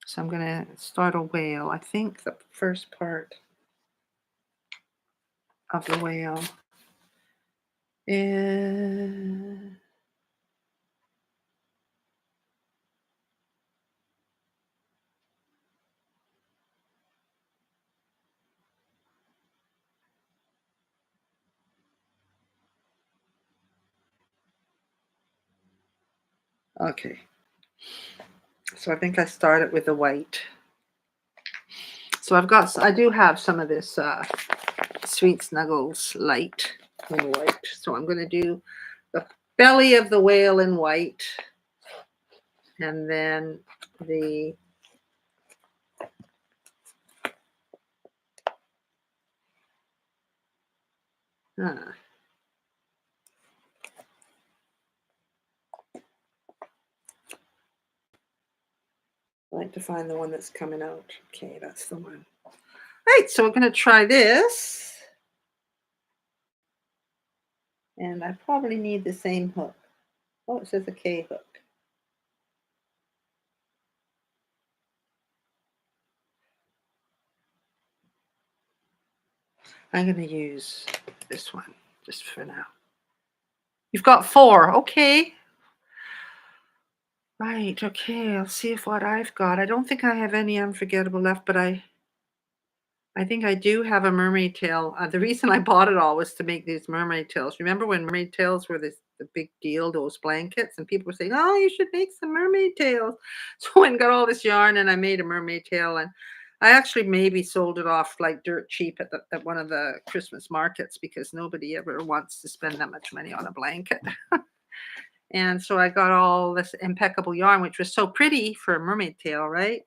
So I'm going to start a whale. I think the first part of the whale is, okay. So I think I started with the white. So I do have some of this Sweet Snuggles light in white. So I'm going to do the belly of the whale in white, and then the I like to find the one that's coming out. Okay, that's the one. All right, so we're going to try this. And I probably need the same hook. Oh, it says a K hook. I'm going to use this one just for now. You've got 4. Okay. Right. Okay. I'll see if what I've got. I don't think I have any unforgettable left, but I think I do have a mermaid tail. The reason I bought it all was to make these mermaid tails. Remember when mermaid tails were the big deal, those blankets, and people were saying, "Oh, you should make some mermaid tails." So I went and got all this yarn, and I made a mermaid tail, and I actually maybe sold it off like dirt cheap at one of the Christmas markets because nobody ever wants to spend that much money on a blanket. And so I got all this impeccable yarn, which was so pretty for a mermaid tail, right?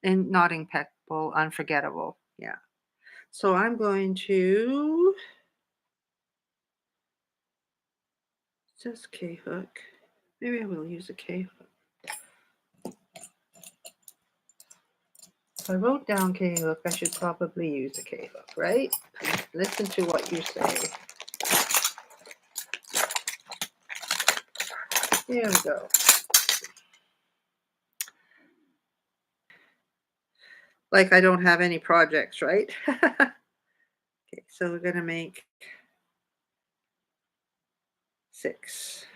And not impeccable, unforgettable. Yeah. So I'm going to just K hook. Maybe I will use a K hook. If I wrote down K hook, I should probably use a K hook, right? Listen to what you say. There we go. Like I don't have any projects, right? Okay, so we're going to make 6.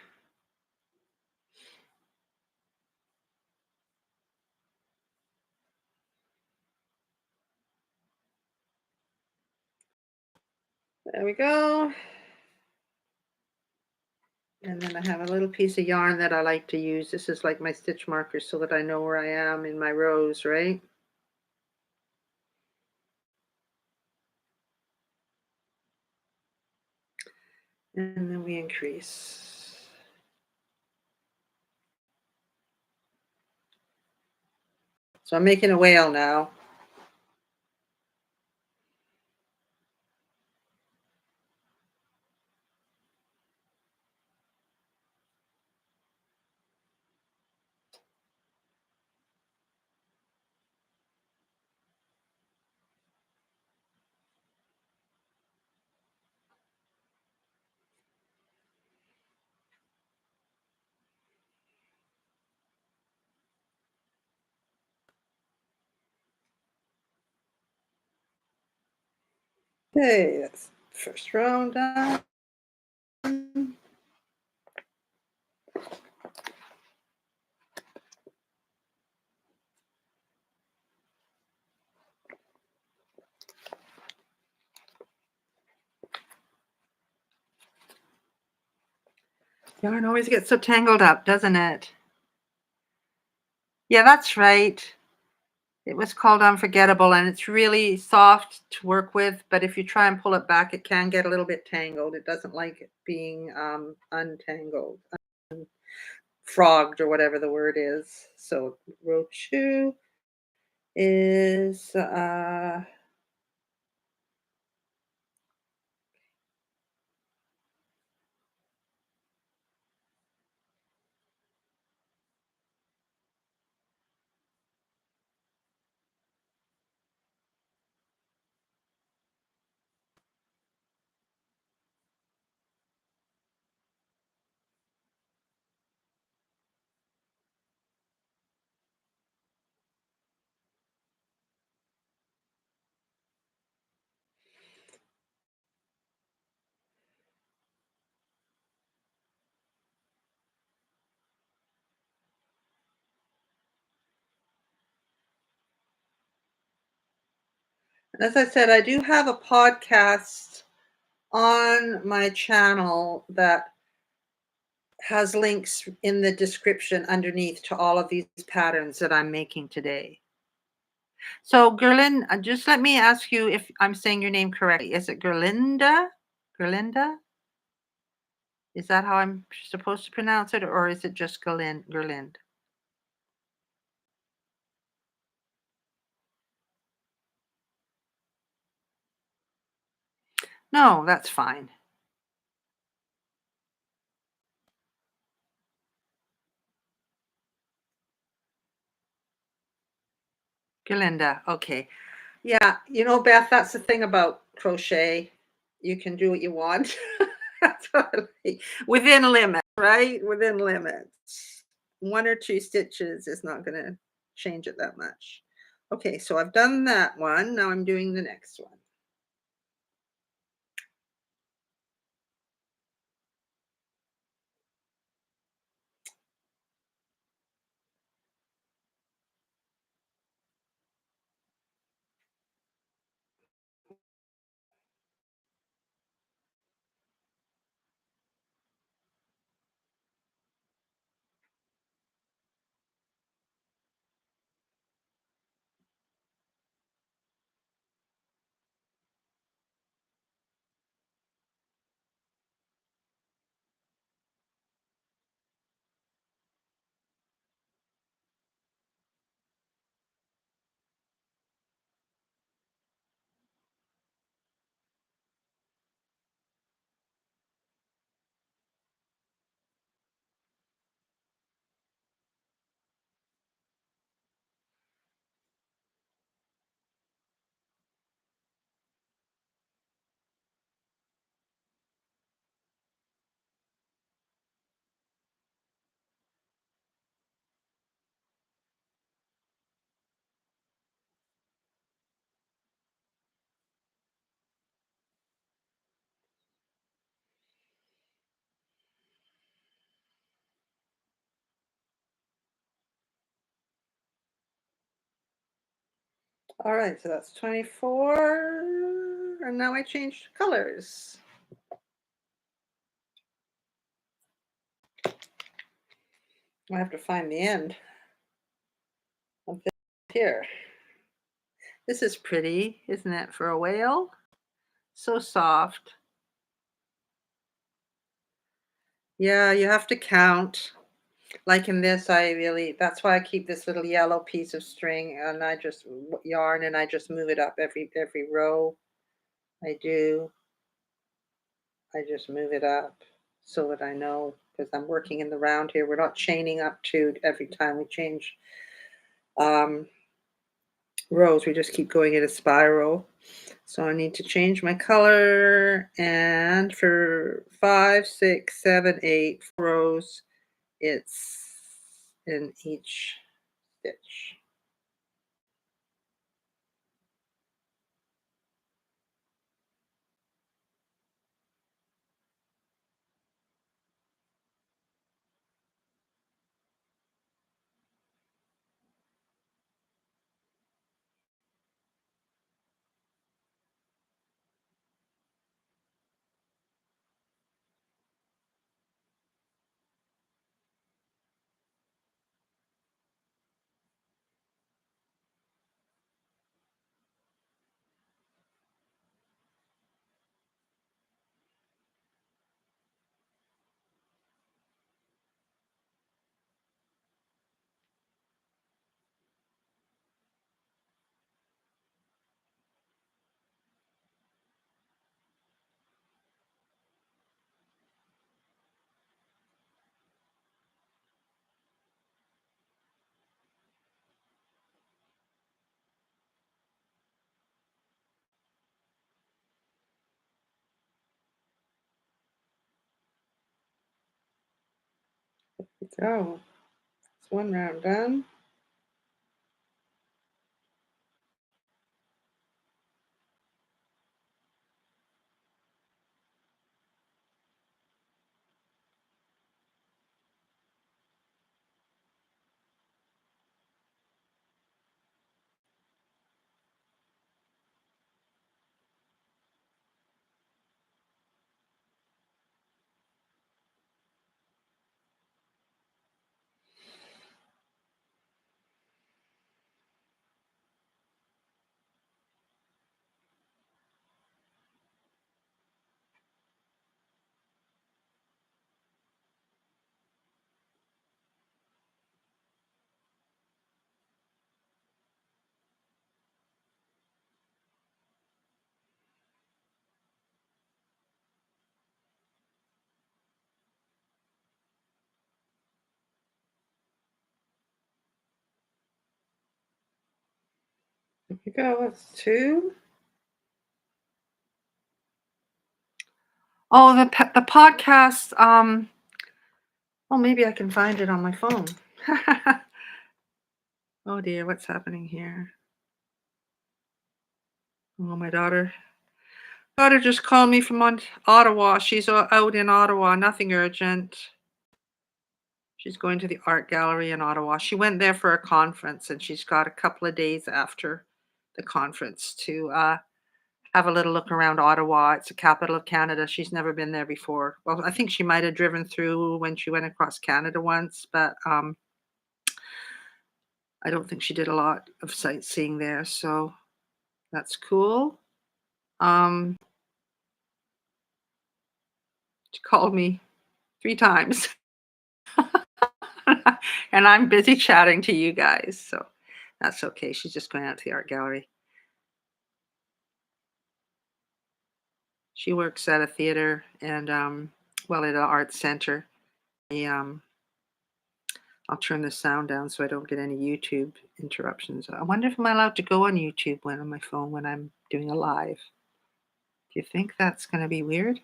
There we go. And then I have a little piece of yarn that I like to use. This is like my stitch marker so that I know where I am in my rows, right? And then we increase. So I'm making a whale now. Okay, that's first round done. Yarn always gets so tangled up, doesn't it? Yeah, that's right. It was called Unforgettable, and it's really soft to work with, but if you try and pull it back, it can get a little bit tangled. It doesn't like it being untangled, frogged, or whatever the word is. So row 2 is as I said, I do have a podcast on my channel that has links in the description underneath to all of these patterns that I'm making today. So, Gerlin, just let me ask you if I'm saying your name correctly. Is it Gerlinda? Gerlinda? Is that how I'm supposed to pronounce it, or is it just Gerlind? No, that's fine. Gerlinda. Okay. Yeah, Beth, that's the thing about crochet. You can do what you want. That's what I like. Within limits, right? Within limits. 1 or 2 stitches is not going to change it that much. Okay, so I've done that one. Now I'm doing the next one. All right, so that's 24. And now I changed colors. I have to find the end of this here. This is pretty, isn't it, for a whale? So soft. Yeah, you have to count. Like in this, that's why I keep this little yellow piece of string and I just yarn and I just move it up every row I do. I just move it up so that I know, because I'm working in the round here. We're not chaining up to every time we change um, rows. We just keep going in a spiral. So I need to change my color, and for 5, 6, 7, 8 rows, it's in each stitch. Go. It's one round done. There we go. That's two. Oh, the podcast. Oh, maybe I can find it on my phone. Oh dear, what's happening here? Oh, my daughter just called me from Ottawa. She's out in Ottawa. Nothing urgent. She's going to the art gallery in Ottawa. She went there for a conference, and she's got a couple of days after the conference to have a little look around Ottawa. It's the capital of Canada. She's never been there before. Well, I think she might have driven through when she went across Canada once, but I don't think she did a lot of sightseeing there. So that's cool. Um, she called me 3 times, and I'm busy chatting to you guys. So that's okay. She's just going out to the art gallery. She works at a theater and, well, at an art center. I, I'll turn the sound down so I don't get any YouTube interruptions. I wonder if I'm allowed to go on YouTube when on my phone when I'm doing a live. Do you think that's going to be weird?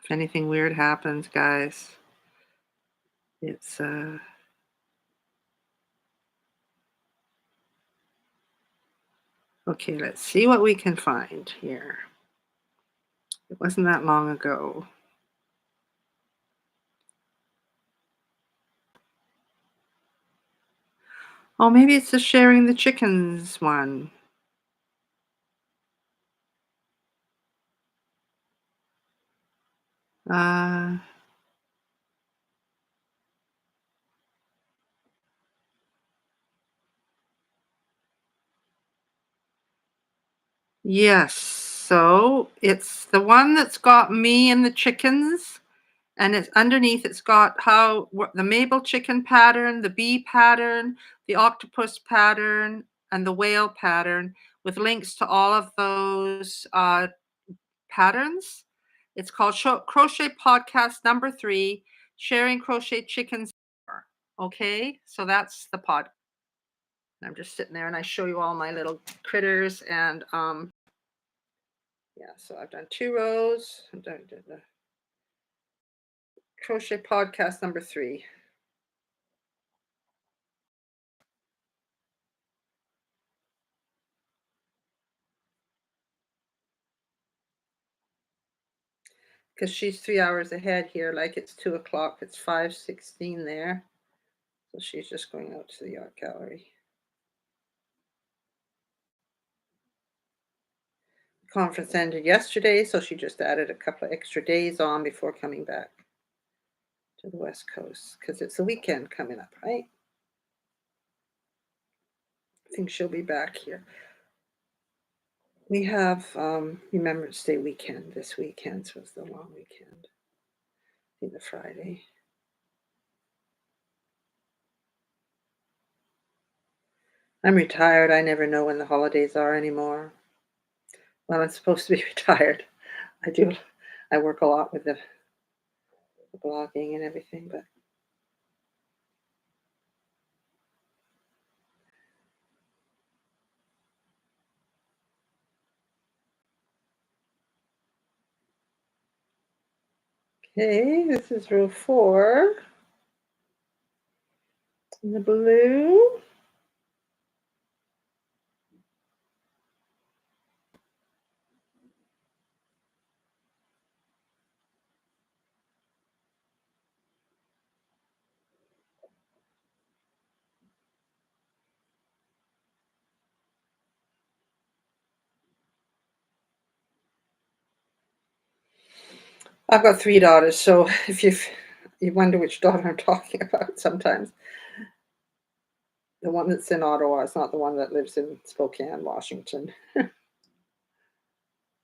If anything weird happens, guys, it's okay. Let's see what we can find here. It wasn't that long ago. Oh, maybe it's the sharing the chickens one. Uh, yes. So it's the one that's got me and the chickens, and it's underneath. It's got the maple chicken pattern, the bee pattern, the octopus pattern, and the whale pattern, with links to all of those patterns. It's called Crochet Podcast number 3, Sharing Crochet Chickens. Okay, so that's the pod. I'm just sitting there and I show you all my little critters, and yeah, so I've done 2 rows. I'm done the Crochet Podcast number 3. Because she's 3 hours ahead here, like it's 2 o'clock. It's 5:16 there. So she's just going out to the art gallery. The conference ended yesterday, so she just added a couple of extra days on before coming back to the West Coast because it's a weekend coming up, right? I think she'll be back here. We have Remembrance Day weekend this weekend, so it's the long weekend. I think the Friday. I'm retired. I never know when the holidays are anymore. Well, I'm supposed to be retired. I do. I work a lot with the blogging and everything, but Okay, this is row 4 in the blue. I've got 3 daughters, so if you wonder which daughter I'm talking about sometimes, the one that's in Ottawa is not the one that lives in Spokane, Washington.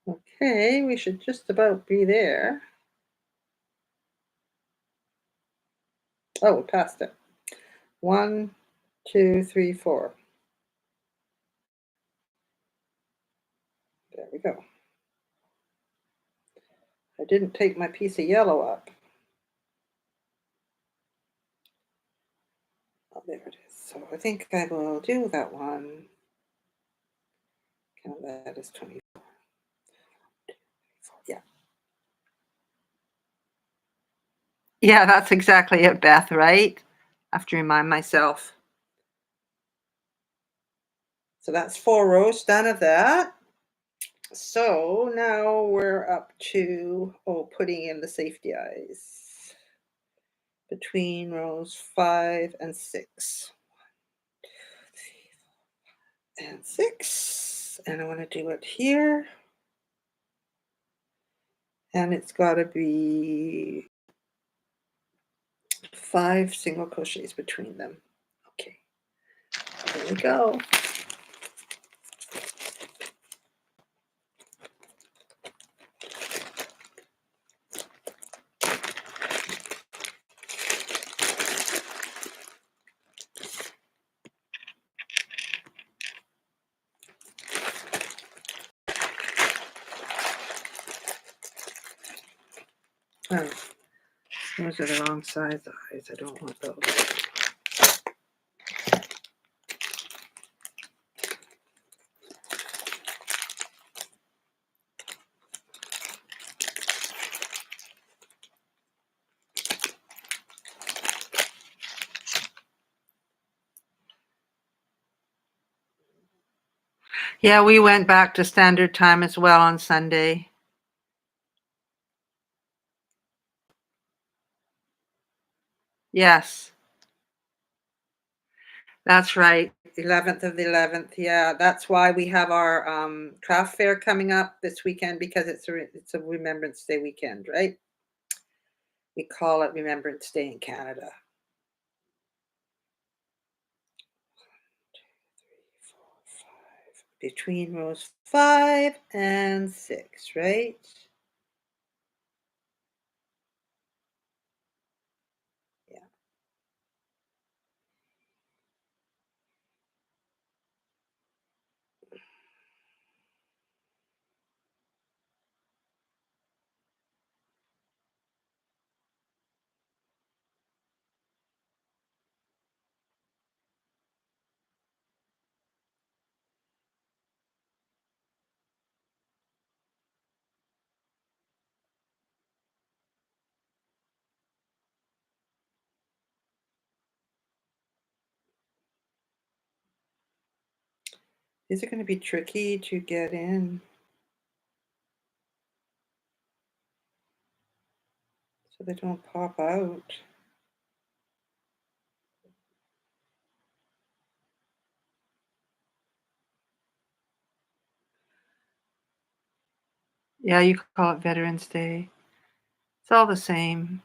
Okay, we should just about be there. Oh, we passed it. 1, 2, 3, 4. There we go. I didn't take my piece of yellow up. Oh, there it is. So I think I will do that one. Count that as 24. Yeah. Yeah, that's exactly it, Beth, right? I have to remind myself. So that's 4 rows done of that. So now we're up to, putting in the safety eyes between rows 5 and 6. 1, 2, 3, 4, 5, and 6. And I want to do it here. And it's got to be 5 single crochets between them. Okay, there we go. Oh, those are the wrong size eyes. I don't want those. Yeah, we went back to standard time as well on Sunday. Yes, that's right. 11th of the 11th. Yeah, that's why we have our craft fair coming up this weekend, because it's a Remembrance Day weekend, right? We call it Remembrance Day in Canada. 2, 3, 4, 5. Between rows 5 and 6, right? Yeah. These are going to be tricky to get in, so they don't pop out. Yeah, you could call it Veterans Day. It's all the same.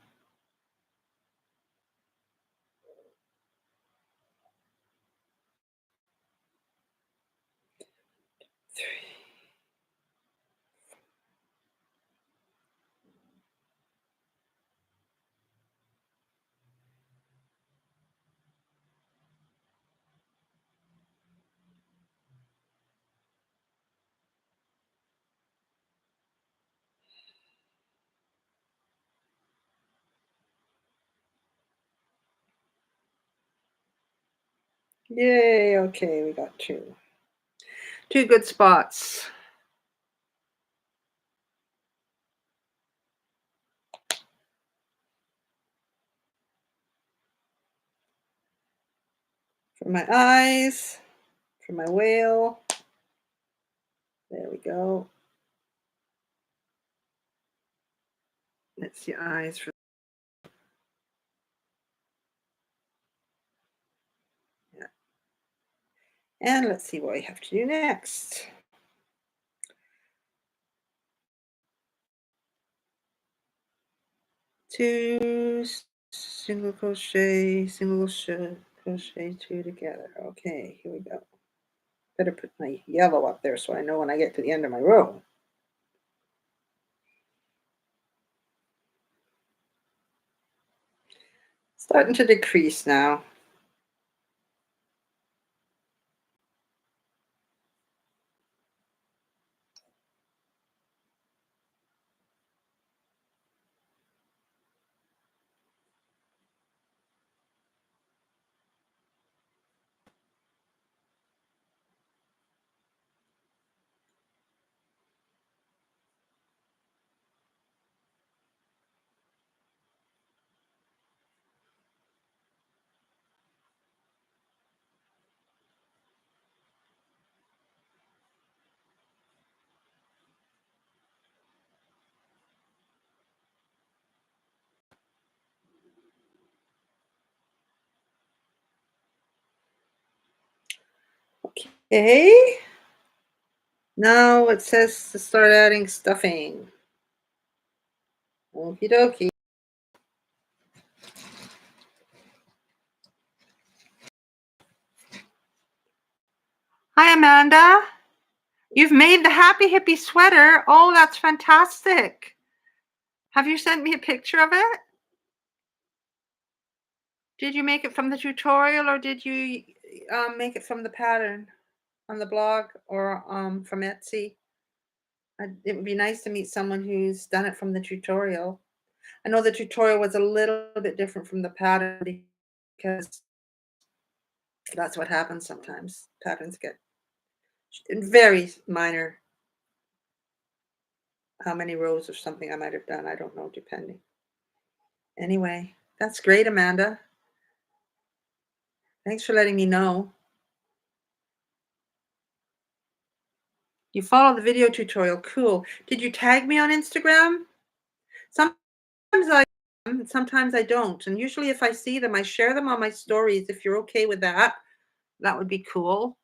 Yay, okay, we got 2. 2 good spots. for my eyes, for my whale. There we go. That's the eyes for. Yeah. And let's see what I have to do next. 2 single crochet, single crochet 2 together. Okay, here we go. Better put my yellow up there so I know when I get to the end of my row. Starting to decrease now. Okay. Now it says to start adding stuffing. Okie dokie. Hi, Amanda. You've made the Happy Hippie sweater. Oh, that's fantastic. Have you sent me a picture of it? Did you make it from the tutorial or did you make it from the pattern on the blog or from Etsy? It would be nice to meet someone who's done it from the tutorial. I know the tutorial was a little bit different from the pattern because that's what happens sometimes. Patterns get very minor. How many rows or something I might have done, I don't know, depending. Anyway, that's great, Amanda. Thanks for letting me know. You follow the video tutorial. Cool. Did you tag me on Instagram? Sometimes I sometimes I don't. And usually if I see them, I share them on my stories. If you're okay with that, that would be cool.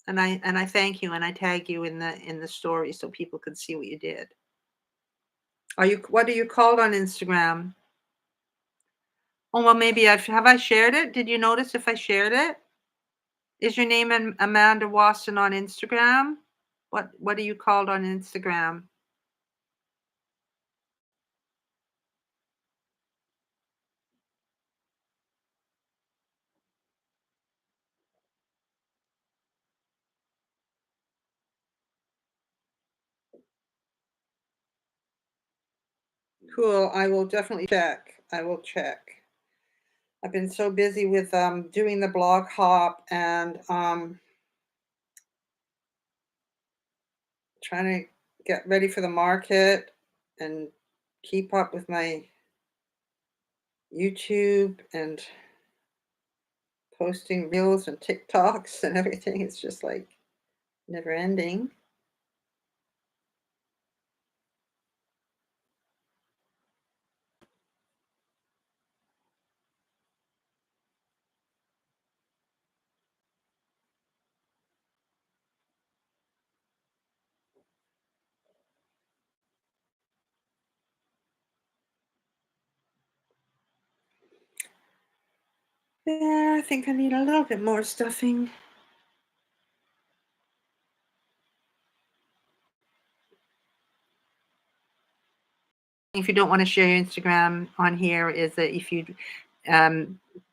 And I thank you and I tag you in the story so people can see what you did. What are you called on Instagram? Oh, well, maybe have I shared it? Did you notice if I shared it? Is your name Amanda Wasson on Instagram? What are you called on Instagram? Cool. I will definitely check. I will check. I've been so busy with doing the blog hop and trying to get ready for the market and keep up with my YouTube and posting reels and TikToks and everything. It's just like never ending. Yeah, I think I need a little bit more stuffing. If you don't want to share your Instagram on here, is that if you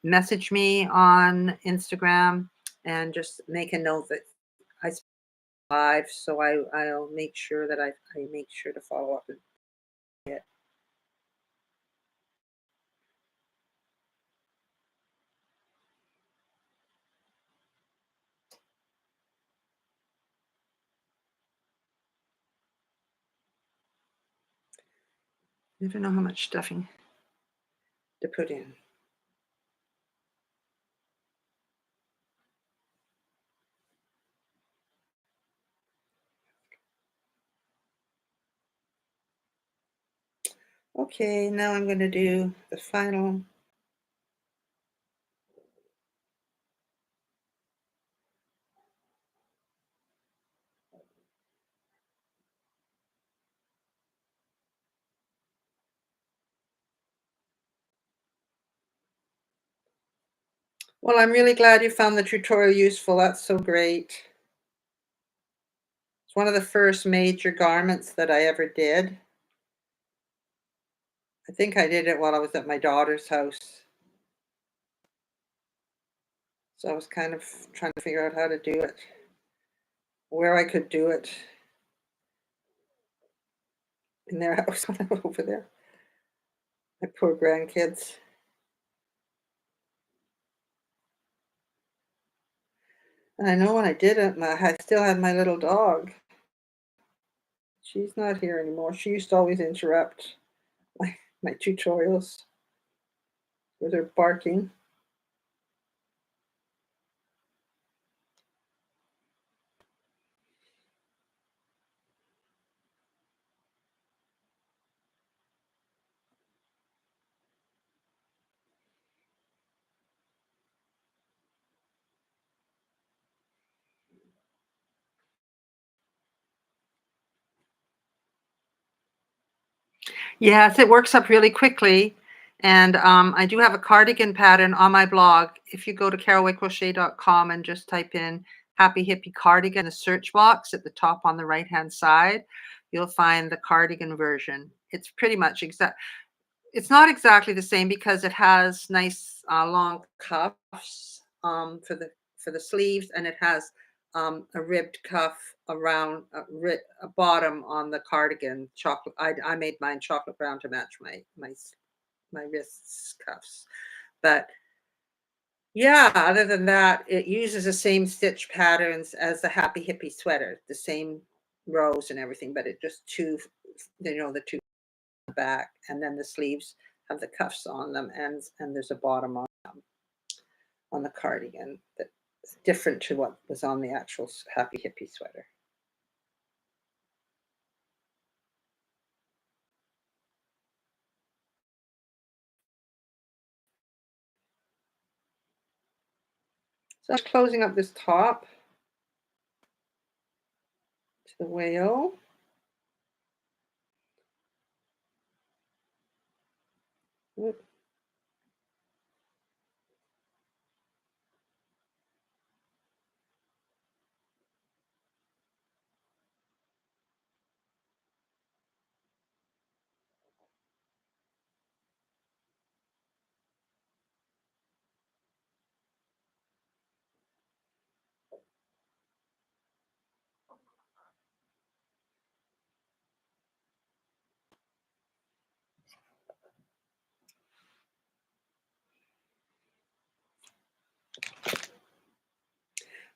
message me on Instagram and just make a note that I live, so I'll make sure that I make sure to follow up with it. I don't know how much stuffing to put in. Okay, now I'm going to do the final. Well, I'm really glad you found the tutorial useful. That's so great. It's one of the first major garments that I ever did. I think I did it while I was at my daughter's house. So I was kind of trying to figure out how to do it, where I could do it in their house over there. My poor grandkids. And I know when I did it, I still had my little dog. She's not here anymore. She used to always interrupt my tutorials with her barking. Yes, it works up really quickly. And I do have a cardigan pattern on my blog. If you go to carawaycrochet.com and just type in Happy Hippie Cardigan in the search box at the top on the right-hand side, you'll find the cardigan version. It's pretty much exact. It's not exactly the same because it has nice long cuffs for the sleeves, and it has a ribbed cuff around a bottom on the cardigan. Chocolate. I made mine chocolate brown to match my wrists cuffs. But yeah, other than that, it uses the same stitch patterns as the Happy Hippie sweater, the same rows and everything, but it just the two back, and then the sleeves have the cuffs on them, and there's a bottom on the cardigan that's different to what was on the actual Happy Hippie sweater. So I'm closing up this top to the whale.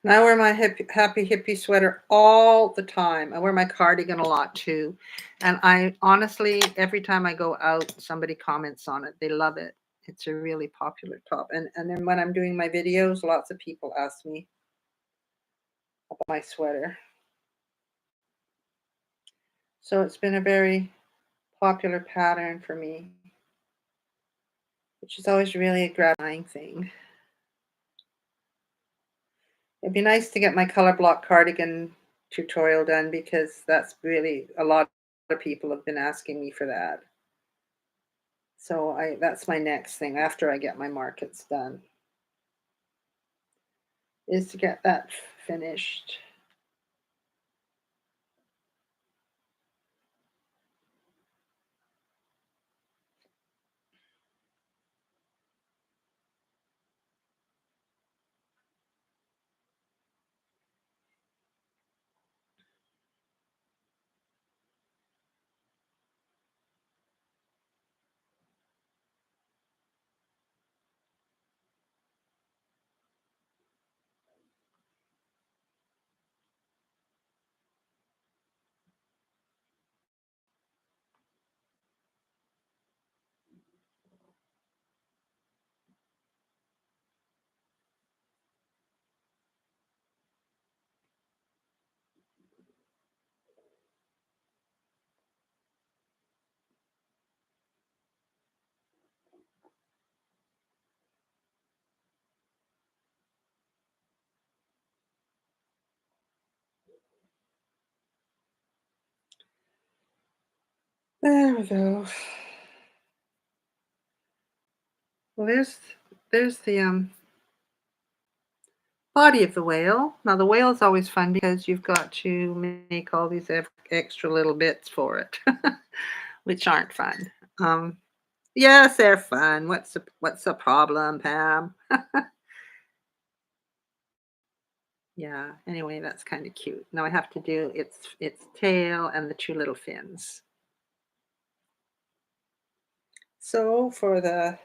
And I wear my Happy Hippie sweater all the time. I wear my cardigan a lot too. And I honestly, every time I go out, somebody comments on it. They love it. It's a really popular top. And then when I'm doing my videos, lots of people ask me about my sweater. So it's been a very popular pattern for me, which is always really a gratifying thing. It'd be nice to get my color block cardigan tutorial done because that's really a lot of people have been asking me for that. So that's my next thing after I get my markets done, is to get that finished. There we go. Well, there's the body of the whale. Now the whale is always fun because you've got to make all these extra little bits for it, which aren't fun. Um, yes, they're fun. What's the problem, Pam? Yeah. Anyway, that's kind of cute. Now I have to do its tail and the two little fins. So for the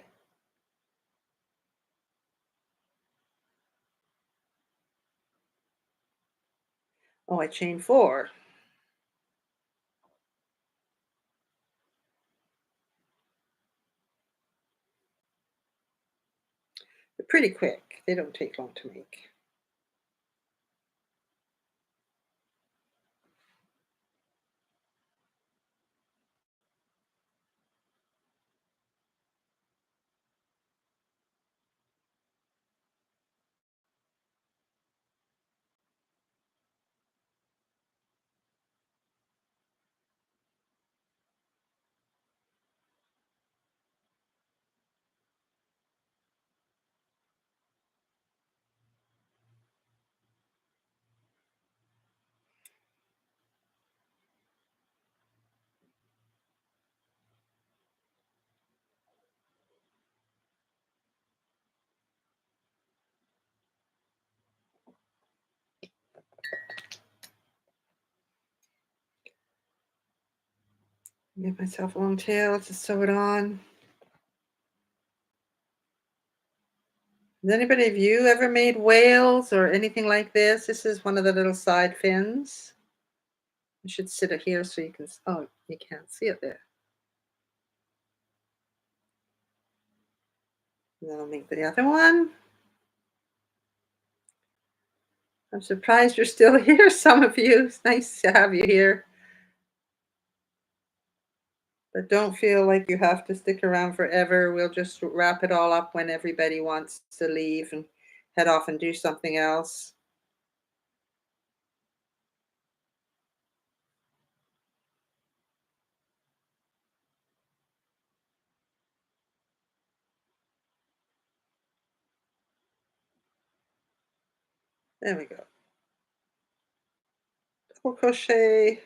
I chain four. They're pretty quick. They don't take long to make. Give myself a long tail to sew it on. Has anybody of you ever made whales or anything like this? This is one of the little side fins. You should sit it here so you can, oh, you can't see it there. And then I'll make the other one. I'm surprised you're still here, some of you. It's nice to have you here. But don't feel like you have to stick around forever. We'll just wrap it all up when everybody wants to leave and head off and do something else. There we go. Double crochet.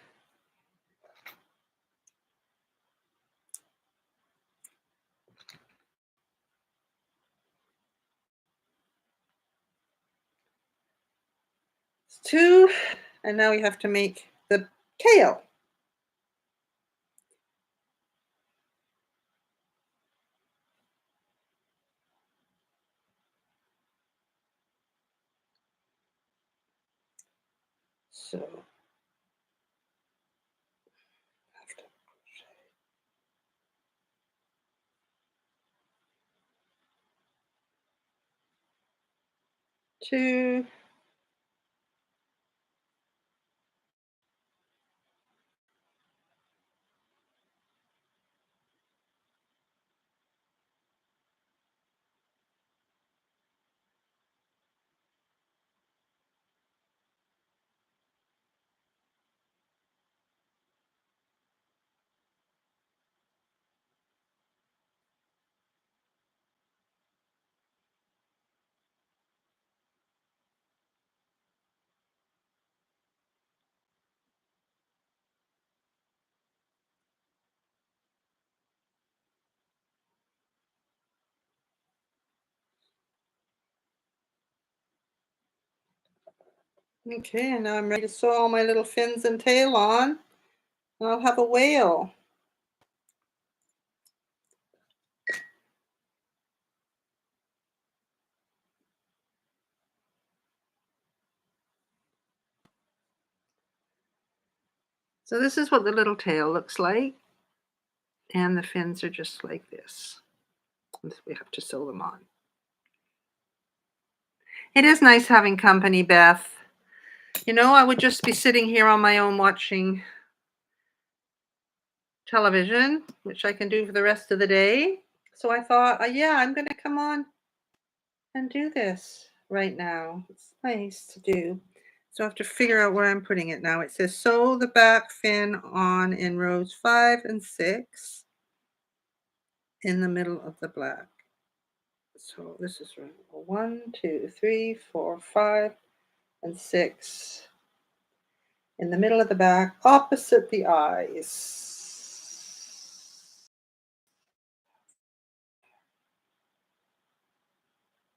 It's two. And now we have to make the tail. So after two. Okay, and now I'm ready to sew all my little fins and tail on. And I'll have a whale. So this is what the little tail looks like. And the fins are just like this. We have to sew them on. It is nice having company, Beth. You know, I would just be sitting here on my own watching television, which I can do for the rest of the day. So I thought, yeah, I'm going to come on and do this right now. It's nice to do. So I have to figure out where I'm putting it now. It says sew the back fin on in rows 5 and 6 in the middle of the black. So this is row 1, 2, 3, 4, 5, and 6 in the middle of the back, opposite the eyes.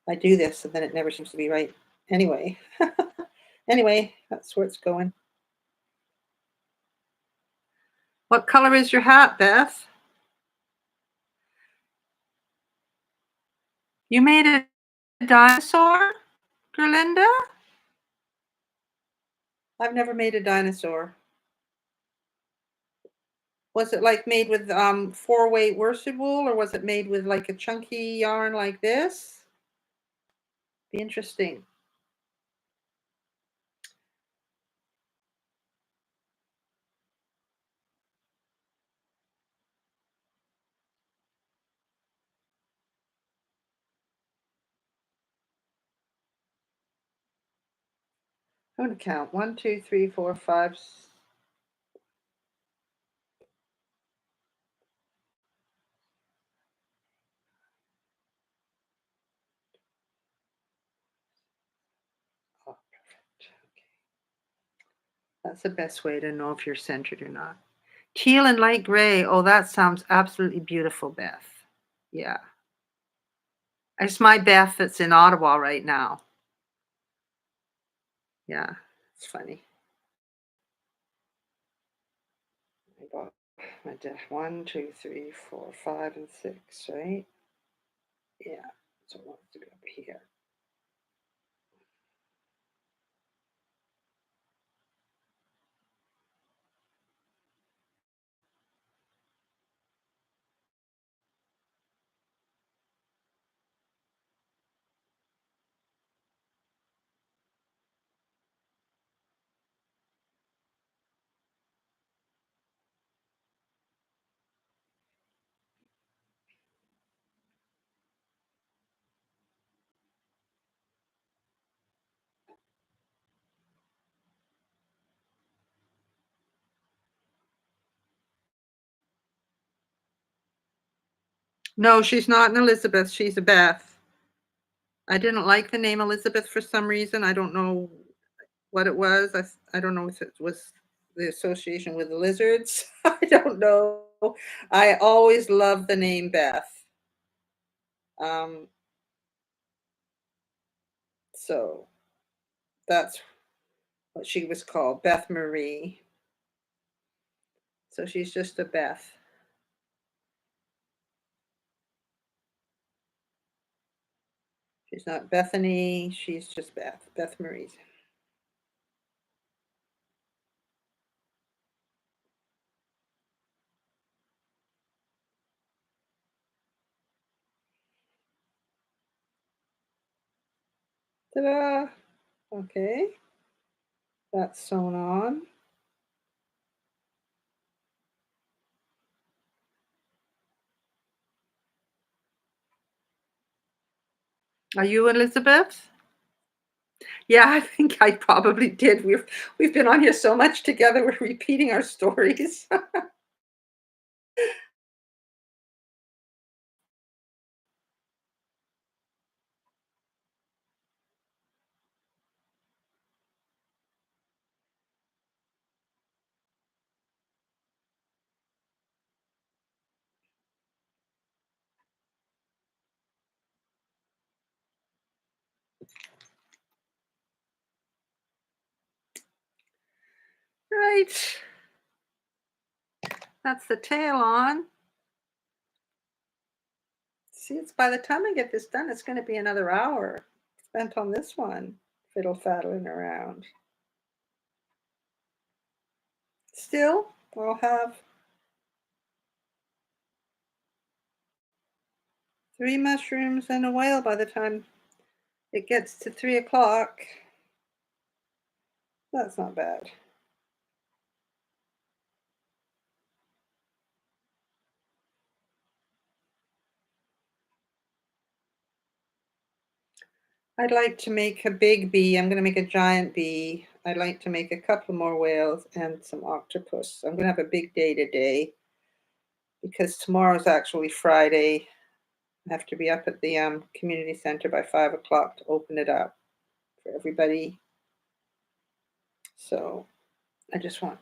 I do this and then it never seems to be right. Anyway, anyway, that's where it's going. What color is your hat, Beth? You made a dinosaur, Gerlinda? I've never made a dinosaur. Was it like made with 4-weight worsted wool, or was it made with like a chunky yarn like this? Be interesting. I'm going to count 1, 2, 3, 4, 5. Oh, perfect. Okay. That's the best way to know if you're centered or not. Teal and light gray. Oh, that sounds absolutely beautiful, Beth. Yeah. It's my Beth that's in Ottawa right now. Yeah, it's funny. I got my 1, 2, 3, 4, 5, and 6, right? Yeah, so it wants to be over here. No, she's not an Elizabeth. She's a Beth. I didn't like the name Elizabeth for some reason. I don't know what it was. I don't know if it was the association with the lizards. I don't know. I always loved the name Beth. Um, so that's what she was called, Beth Marie. So she's just a Beth. She's not Bethany. She's just Beth. Beth Marie. Ta-da! Okay, that's sewn on. Are you Elizabeth? Yeah, I think I probably did. We've been on here so much together. We're repeating our stories. Right. That's the tail on. See, it's by the time I get this done, it's going to be another hour spent on this one, fiddle faddling around. Still, I'll have 3 mushrooms and a whale by the time it gets to 3 o'clock. That's not bad. I'd like to make a big bee. I'm going to make a giant bee. I'd like to make a couple more whales and some octopus. I'm going to have a big day today because tomorrow's actually Friday. I have to be up at the community center by 5 o'clock to open it up for everybody. So I just want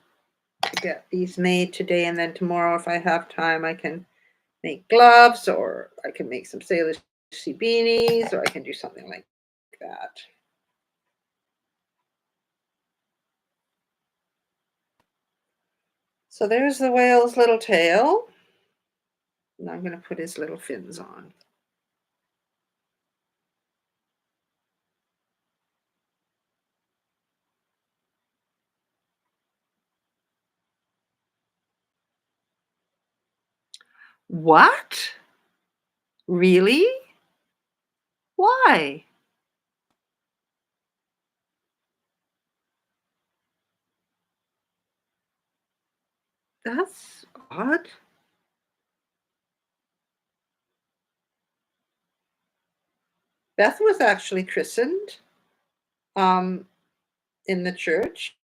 to get these made today, and then tomorrow, if I have time, I can make gloves, or I can make some Sailor Sea beanies, or I can do something like that. So there's the whale's little tail. Now I'm going to put his little fins on. What? Really? Why? That's odd. Beth was actually christened um, in the church,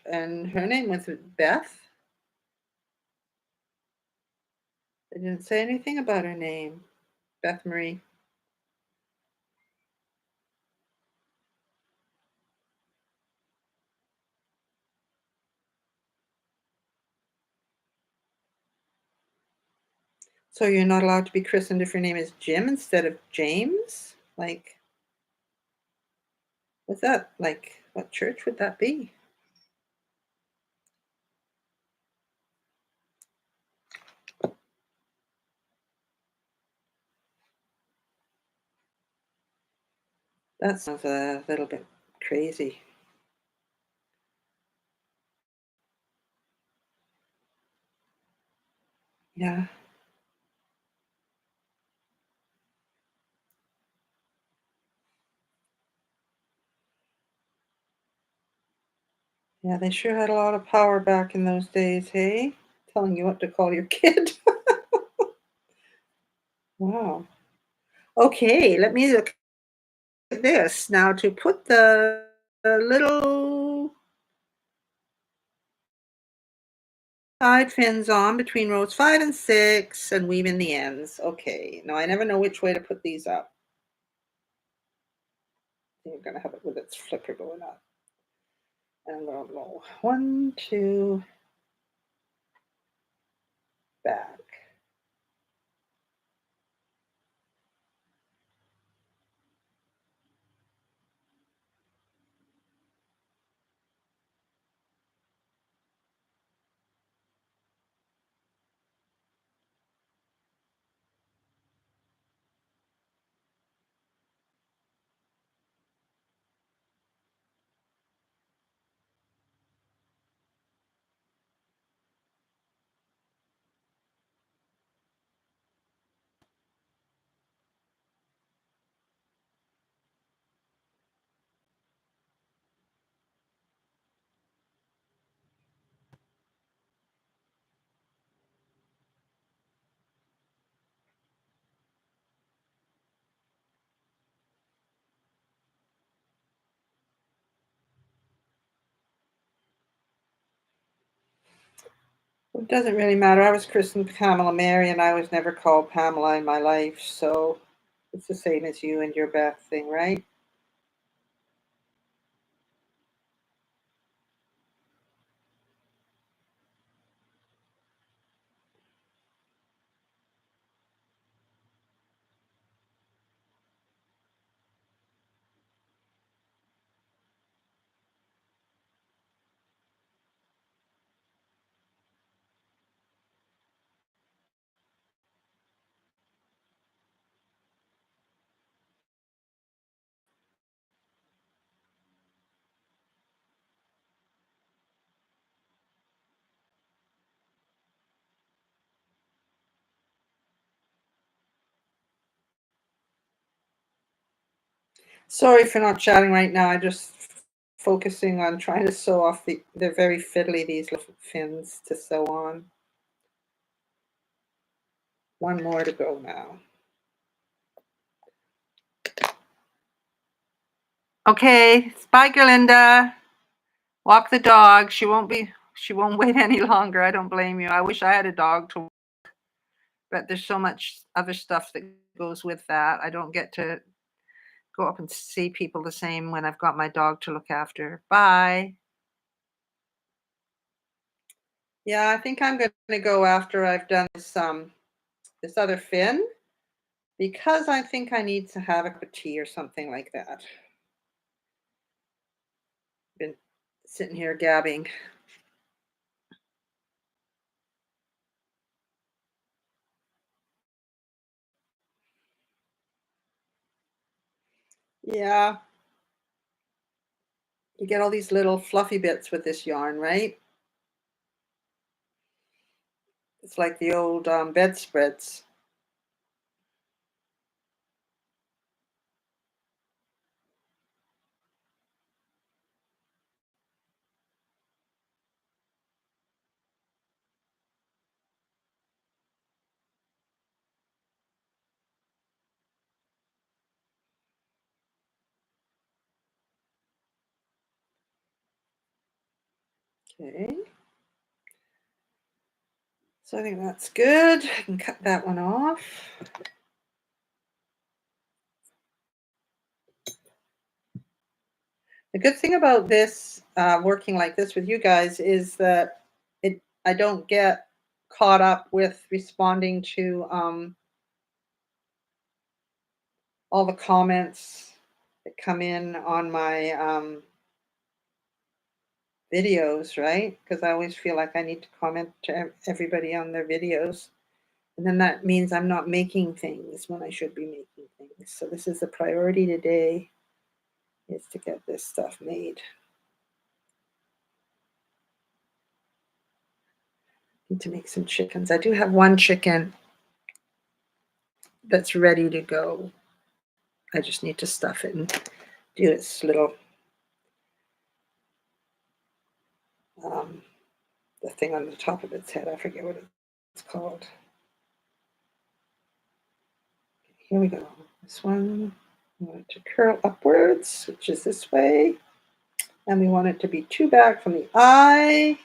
and her name was Beth. They didn't say anything about her name, Beth Marie. So you're not allowed to be christened if your name is Jim instead of James? Like, what's that? Like, what church would that be? That sounds a little bit crazy. Yeah. Yeah, they sure had a lot of power back in those days, hey? Telling you what to call your kid. Wow. Okay, let me look at this. Now to put the little side fins on between rows 5 and 6 and weave in the ends. Okay, now I never know which way to put these up. You're going to have it with its flipper going up. And I'm going to go 1, 2, back. It doesn't really matter. I was christened Pamela Mary, and I was never called Pamela in my life, so it's the same as you and your Beth thing, right? Sorry for not chatting right now. I just focusing on trying to sew off they're very fiddly, these little fins to sew on. One more to go now. Okay, bye, Gerlinda. Walk the dog. She won't wait any longer. I don't blame you. I wish I had a dog to, but there's so much other stuff that goes with that. I don't get to go up and see people the same when I've got my dog to look after. Bye. Yeah, I think I'm gonna go after I've done this other fin because I think I need to have a cup of tea or something like that. Been sitting here gabbing. Yeah, you get all these little fluffy bits with this yarn, right? It's like the old bedspreads. Okay, so I think that's good. I can cut that one off. The good thing about this, working like this with you guys, is that I don't get caught up with responding to all the comments that come in on my videos, right? Because I always feel like I need to comment to everybody on their videos. And then that means I'm not making things when I should be making things. So this is the priority today, is to get this stuff made. Need to make some chickens. I do have one chicken that's ready to go. I just need to stuff it and do its little um, the thing on the top of its head. I forget what it's called. Here we go. This one, we want it to curl upwards, which is this way. And we want it to be 2 back from the eye.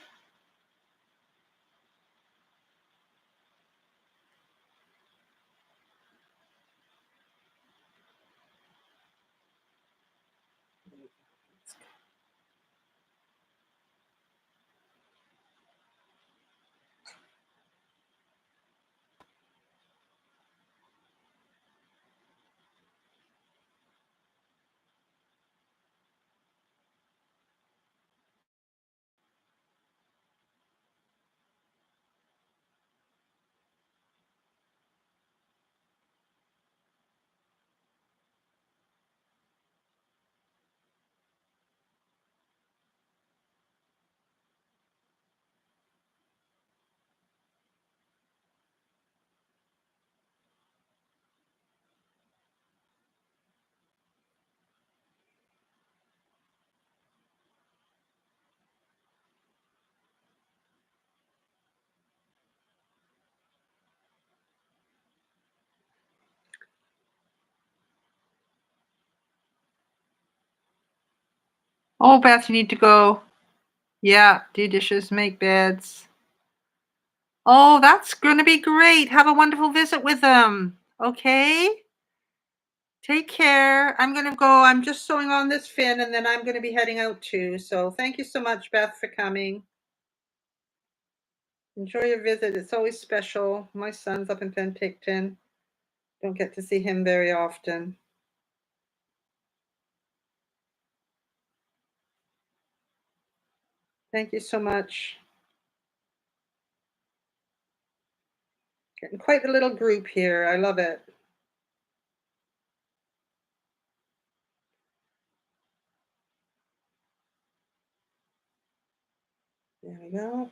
Oh, Beth, you need to go. Yeah, do dishes, make beds. Oh, that's going to be great. Have a wonderful visit with them. Okay? Take care. I'm going to go. I'm just sewing on this fin and then I'm going to be heading out too. So thank you so much, Beth, for coming. Enjoy your visit. It's always special. My son's up in Penticton. Don't get to see him very often. Thank you so much. Getting quite the little group here. I love it. There we go.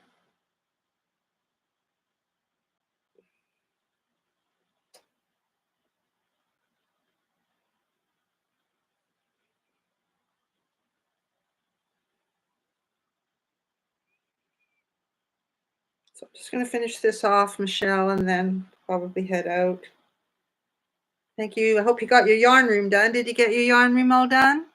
So I'm just going to finish this off, Michelle, and then probably head out. Thank you. I hope you got your yarn room done. Did you get your yarn room all done?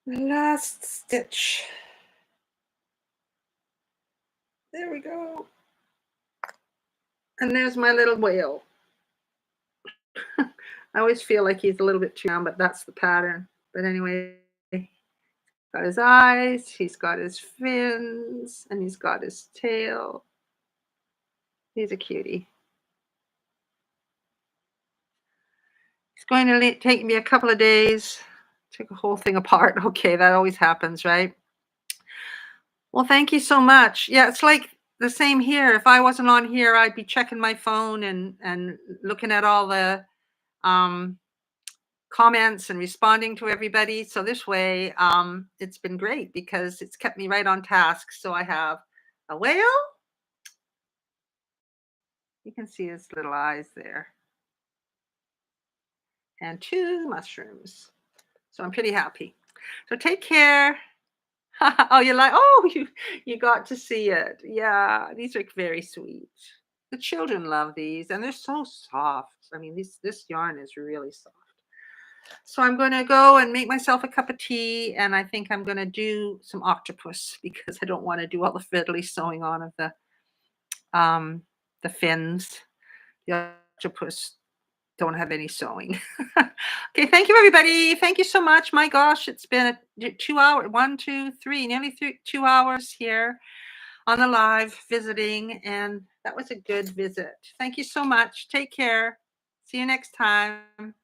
The last stitch. There we go. And there's my little whale. I always feel like he's a little bit too round, but that's the pattern. But anyway, got his eyes, he's got his fins, and he's got his tail. He's a cutie. It's going to take me a couple of days. Take a whole thing apart. Okay, that always happens, right? Well, thank you so much. Yeah, it's like the same here. If I wasn't on here, I'd be checking my phone and looking at all the um, comments and responding to everybody. So this way, it's been great because it's kept me right on task. So I have a whale. You can see his little eyes there, and 2 mushrooms. So I'm pretty happy. So take care. Oh, you like? Oh, you got to see it. Yeah, these are very sweet. The children love these, and they're so soft. I mean, this yarn is really soft. So I'm going to go and make myself a cup of tea, and I think I'm going to do some octopus because I don't want to do all the fiddly sewing on of um the fins. The octopus don't have any sewing. Okay, thank you, everybody. Thank you so much. My gosh, it's been a 2 hour, 1, 2, 3, nearly 2 hours here on the live visiting, and that was a good visit. Thank you so much. Take care. See you next time.